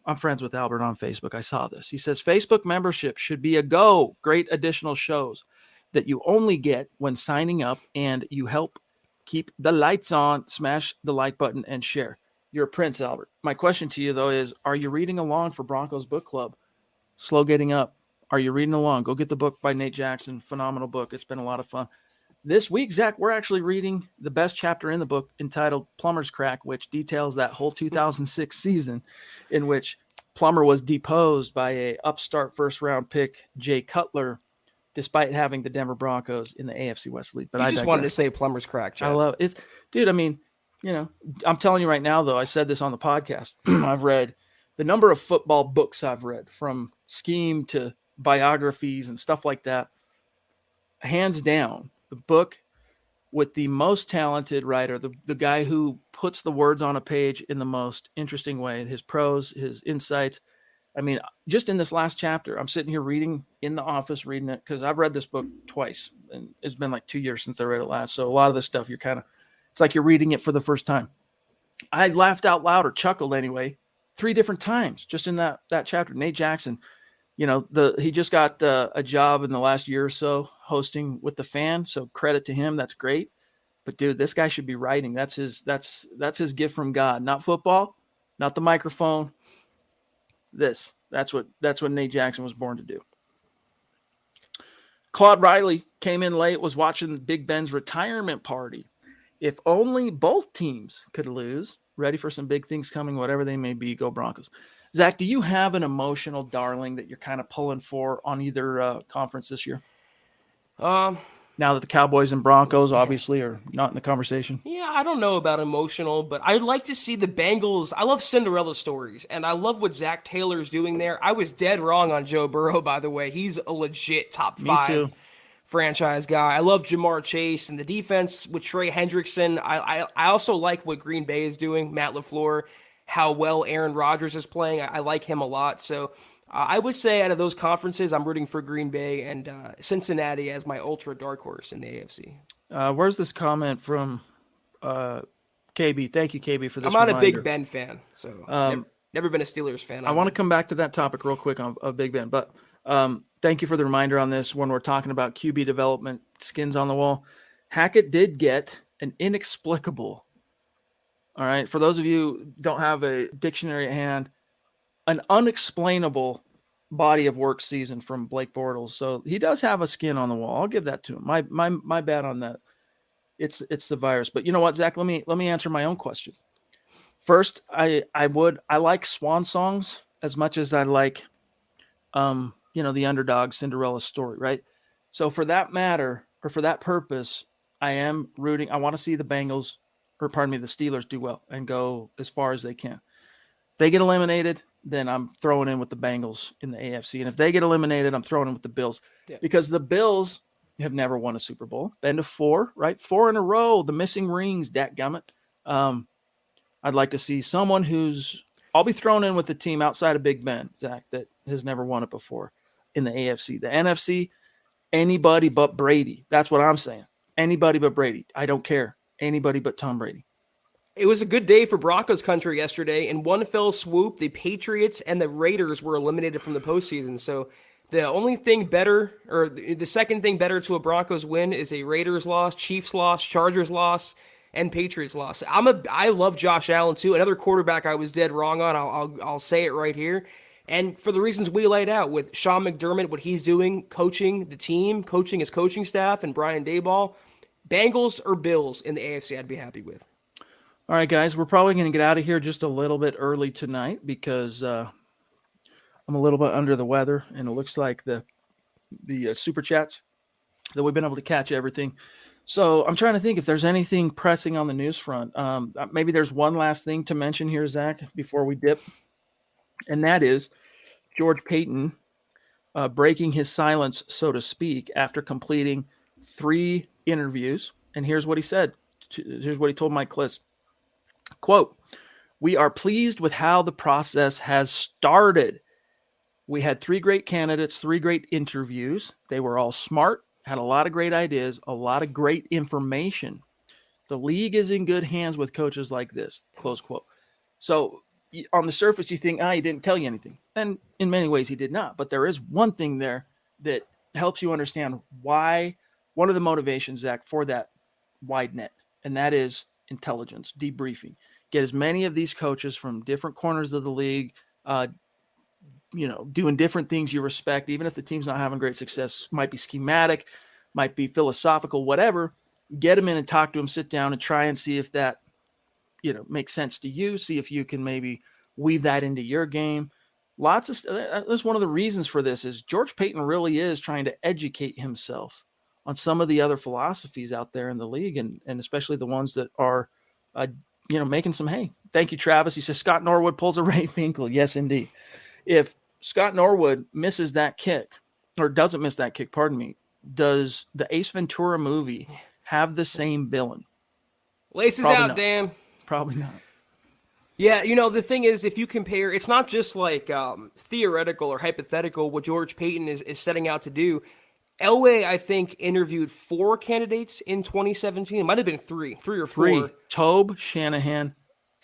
I'm friends with Albert on Facebook. I saw this. He says, Facebook membership should be a go. Great additional shows that you only get when signing up, and you help keep the lights on. Smash the like button and share. You're a prince, Albert. My question to you, though, is, are you reading along for Broncos Book Club? Slow Getting Up. Are you reading along? Go get the book by Nate Jackson. Phenomenal book. It's been a lot of fun. This week, Zach, we're actually reading the best chapter in the book entitled Plumber's Crack, which details that whole 2006 season in which Plummer was deposed by a upstart first-round pick, Jay Cutler, despite having the Denver Broncos in the AFC West lead. But I just wanted to say Plumber's Crack, Chad. I love it. Dude, I mean, I'm telling you right now, though, I said this on the podcast. I've read the number of football books I've read, from scheme to biographies and stuff like that. Hands down, the book with the most talented writer, the guy who puts the words on a page in the most interesting way, his prose, his insights. I mean, just in this last chapter, I'm sitting here reading in the office, reading it, because I've read this book twice, and it's been like 2 years since I read it last. So a lot of this stuff, it's like you're reading it for the first time. I laughed out loud, or chuckled anyway, 3 different times just in that chapter. Nate Jackson, he just got a job in the last year or so hosting with the Fan, so credit to him. That's great. But dude, this guy should be writing. That's his gift from God. Not football, not the microphone. That's what Nate Jackson was born to do. Claude Riley came in late, was watching Big Ben's retirement party. If only both teams could lose. Ready for some big things coming, whatever they may be. Go Broncos. Zach, do you have an emotional darling that you're kind of pulling for on either conference this year? Now that the Cowboys and Broncos obviously are not in the conversation. Yeah, I don't know about emotional, but I'd like to see the Bengals. I love Cinderella stories, and I love what Zach Taylor's doing there. I was dead wrong on Joe Burrow, by the way. He's a legit top 5 franchise guy. I love Jamar Chase and the defense with Trey Hendrickson. I also like what Green Bay is doing, Matt LaFleur, how well Aaron Rodgers is playing. I like him a lot, so I would say out of those conferences, I'm rooting for Green Bay and Cincinnati as my ultra dark horse in the AFC. Where's this comment from KB? Thank you, KB, for this. I'm not reminder. a Big Ben fan, so never been a Steelers fan. I want to come back to that topic real quick of Big Ben, but thank you for the reminder on this when we're talking about QB development, skins on the wall. Hackett did get an inexplicable, all right, for those of you who don't have a dictionary at hand, an unexplainable body of work season from Blake Bortles. So he does have a skin on the wall. I'll give that to him. My bad on that. It's the virus. But you know what, Zach? Let me answer my own question. First, I like swan songs as much as I like the underdog Cinderella story, right? So for that matter, or for that purpose, I am rooting. I want to see the Bengals, the Steelers do well and go as far as they can. If they get eliminated, then I'm throwing in with the Bengals in the AFC. And if they get eliminated, I'm throwing in with the Bills. Yeah. Because the Bills have never won a Super Bowl. Been to 4, right? 4 in a row. The missing rings, dadgummit. I'd like to see someone I'll be thrown in with the team outside of Big Ben, Zach, that has never won it before in the AFC. The NFC, anybody but Brady. That's what I'm saying. Anybody but Brady. I don't care. Anybody but Tom Brady. It was a good day for Broncos country yesterday. In one fell swoop, the Patriots and the Raiders were eliminated from the postseason. So the only thing better, or the second thing better to a Broncos win is a Raiders loss, Chiefs loss, Chargers loss, and Patriots loss. I love Josh Allen too. Another quarterback I was dead wrong on. I'll say it right here. And for the reasons we laid out with Sean McDermott, what he's doing, coaching the team, coaching his coaching staff, and Brian Daboll, Bengals or Bills in the AFC, I'd be happy with. All right, guys, we're probably going to get out of here just a little bit early tonight because I'm a little bit under the weather, and it looks like the super chats that we've been able to catch everything. So I'm trying to think if there's anything pressing on the news front. Maybe there's one last thing to mention here, Zach, before we dip, and that is George Paton breaking his silence, so to speak, after completing 3 interviews. And here's what he said. Here's what he told Mike Kliss. Quote, "We are pleased with how the process has started. We had 3 great candidates, 3 great interviews. They were all smart, had a lot of great ideas, a lot of great information. The league is in good hands with coaches like this," close quote. So on the surface, you think, he didn't tell you anything. And in many ways, he did not. But there is one thing there that helps you understand why, one of the motivations, Zach, for that wide net, and that is intelligence, debriefing. Get as many of these coaches from different corners of the league, doing different things you respect, even if the team's not having great success, might be schematic, might be philosophical, whatever. Get them in and talk to them, sit down and try and see if that, makes sense to you. See if you can maybe weave that into your game. That's one of the reasons for this is George Paton really is trying to educate himself on some of the other philosophies out there in the league, and especially the ones that are, making some hay. Thank you, Travis. He says Scott Norwood pulls a Ray Finkel. Yes, indeed. If Scott Norwood misses that kick, or doesn't miss that kick, pardon me, does the Ace Ventura movie have the same villain? Laces Probably out, not. Dan. Probably not. Yeah, the thing is, if you compare, it's not just like theoretical or hypothetical what George Paton is setting out to do. Elway, I think, interviewed 4 candidates in 2017. It might have been 3 or 4. Tobe, Shanahan,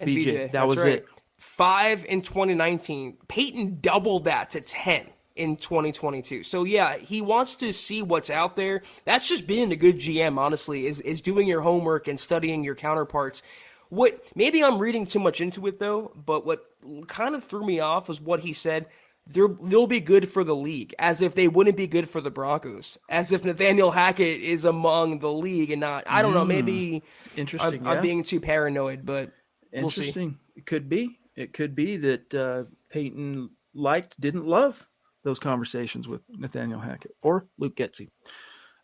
and BJ. That That's was right. it. 5 in 2019. Paton doubled that to 10 in 2022. So yeah, he wants to see what's out there. That's just being a good GM, honestly, is doing your homework and studying your counterparts. What maybe I'm reading too much into it though, but what kind of threw me off was what he said. They'll be good for the league, as if they wouldn't be good for the Broncos, as if Nathaniel Hackett is among the league and not. I don't know. Maybe interesting. I'm being too paranoid, but we'll see. Interesting. It could be. It could be that Peyton didn't love those conversations with Nathaniel Hackett or Luke Getsy.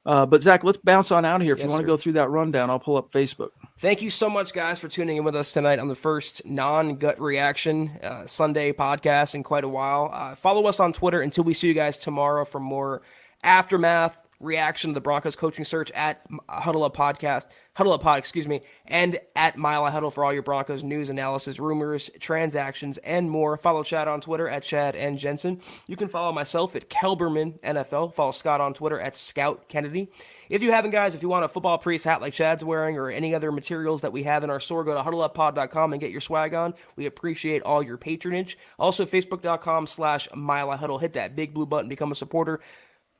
But Zach, let's bounce on out of here. If you want to go through that rundown, I'll pull up Facebook. Thank you so much, guys, for tuning in with us tonight on the first non-gut reaction Sunday podcast in quite a while. Follow us on Twitter until we see you guys tomorrow for more aftermath reaction to the Broncos coaching search at Huddle Up Pod, and at Mile High Huddle for all your Broncos news, analysis, rumors, transactions, and more. Follow Chad on Twitter at Chad and Jensen. You can follow myself at Kelberman NFL. Follow Scott on Twitter at Scout Kennedy. If you haven't, guys, if you want a football priest hat like Chad's wearing or any other materials that we have in our store, go to huddleuppod.com and get your swag on. We appreciate all your patronage. Also, facebook.com/Mile High Huddle. Hit that big blue button, become a supporter.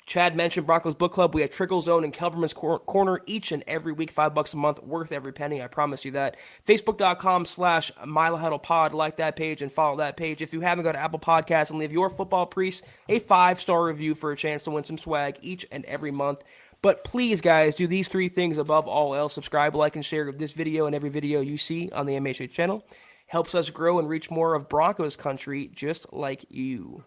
Chad mentioned Broncos Book Club. We have Trickle Zone and Kelberman's Corner each and every week, $5 a month, worth every penny. I promise you that. Facebook.com/Mile Huddle Pod. Like that page and follow that page. If you haven't, go to Apple Podcasts and leave your football priest a 5-star review for a chance to win some swag each and every month. But please, guys, do these 3 things above all else. Subscribe, like, and share this video and every video you see on the MHA channel. Helps us grow and reach more of Broncos country just like you.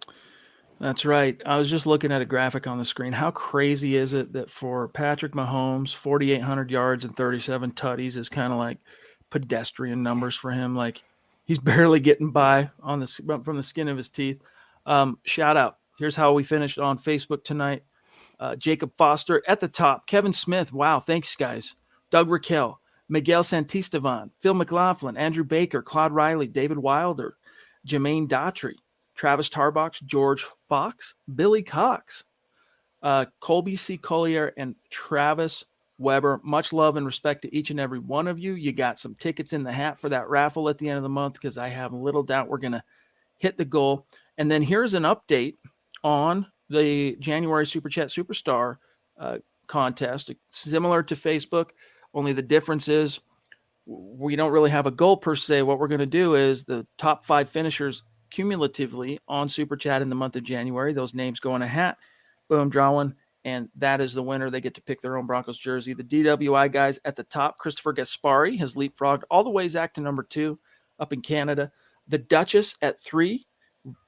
That's right. I was just looking at a graphic on the screen. How crazy is it that for Patrick Mahomes, 4,800 yards and 37 tutties is kind of like pedestrian numbers for him. Like he's barely getting by on from the skin of his teeth. Shout out. Here's how we finished on Facebook tonight. Jacob Foster at the top. Kevin Smith. Wow. Thanks, guys. Doug Raquel. Miguel Santisteban. Phil McLaughlin. Andrew Baker. Claude Riley. David Wilder. Jermaine Daughtry. Travis Tarbox, George Fox, Billy Cox, Colby C. Collier, and Travis Weber. Much love and respect to each and every one of you. You got some tickets in the hat for that raffle at the end of the month because I have little doubt we're going to hit the goal. And then here's an update on the January Super Chat Superstar contest. Similar to Facebook, only the difference is we don't really have a goal per se. What we're going to do is the top 5 finishers cumulatively on Super Chat in the month of January. Those names go in a hat. Boom, draw one. And that is the winner. They get to pick their own Broncos jersey. The DWI guys at the top, Christopher Gaspari has leapfrogged all the way, Zach, to number 2 up in Canada. The Duchess at 3,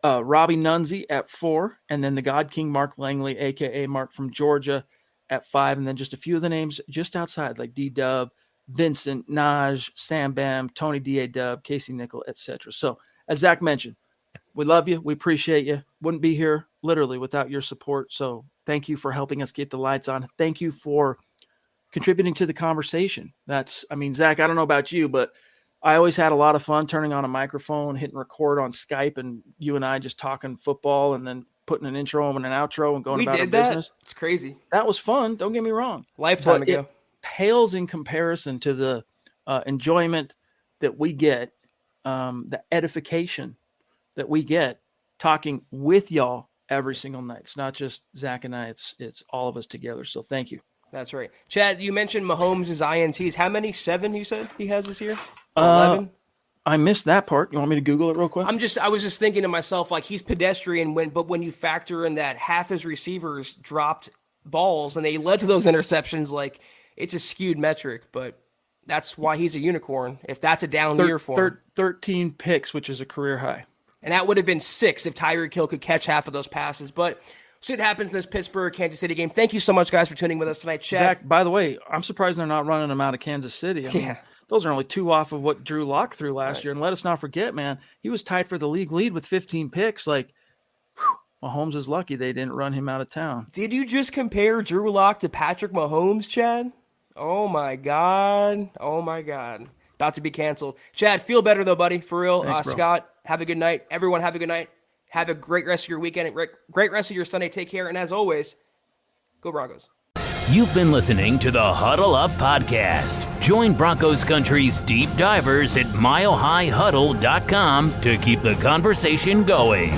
Robbie Nunzi at 4, and then the God King Mark Langley, a.k.a. Mark from Georgia, at 5. And then just a few of the names just outside, like D-Dub, Vincent, Naj, Sam Bam, Tony D.A.Dub, Casey Nickel, etc. So, as Zach mentioned, we love you. We appreciate you. Wouldn't be here literally without your support. So thank you for helping us get the lights on. Thank you for contributing to the conversation. Zach, I don't know about you, but I always had a lot of fun turning on a microphone, hitting record on Skype, and you and I just talking football and then putting an intro and an outro and going about our business. It's crazy. That was fun. Don't get me wrong. Lifetime ago. It pales in comparison to the enjoyment that we get, the edification that we get talking with y'all every single night. It's not just Zach and I, it's all of us together. So thank you. That's right. Chad, you mentioned Mahomes' INTs. How many? 7 you said he has this year? 11? I missed that part. You want me to Google it real quick? I was just thinking to myself, like, he's pedestrian but when you factor in that half his receivers dropped balls and they led to those interceptions, like, it's a skewed metric, but that's why he's a unicorn. If that's a down year for him. 13 picks, which is a career high. And that would have been 6 if Tyreek Hill could catch half of those passes. But see what happens in this Pittsburgh-Kansas City game. Thank you so much, guys, for tuning with us tonight. Chad. Zach, by the way, I'm surprised they're not running them out of Kansas City. I mean, those are only 2 off of what Drew Lock threw last year. And let us not forget, man, he was tied for the league lead with 15 picks. Like, Mahomes is lucky they didn't run him out of town. Did you just compare Drew Lock to Patrick Mahomes, Chad? Oh, my God. Oh, my God. About to be canceled. Chad, feel better, though, buddy. For real. Thanks, Scott, have a good night. Everyone, have a good night. Have a great rest of your weekend. Great rest of your Sunday. Take care. And as always, go Broncos. You've been listening to the Huddle Up Podcast. Join Broncos Country's deep divers at milehighhuddle.com to keep the conversation going.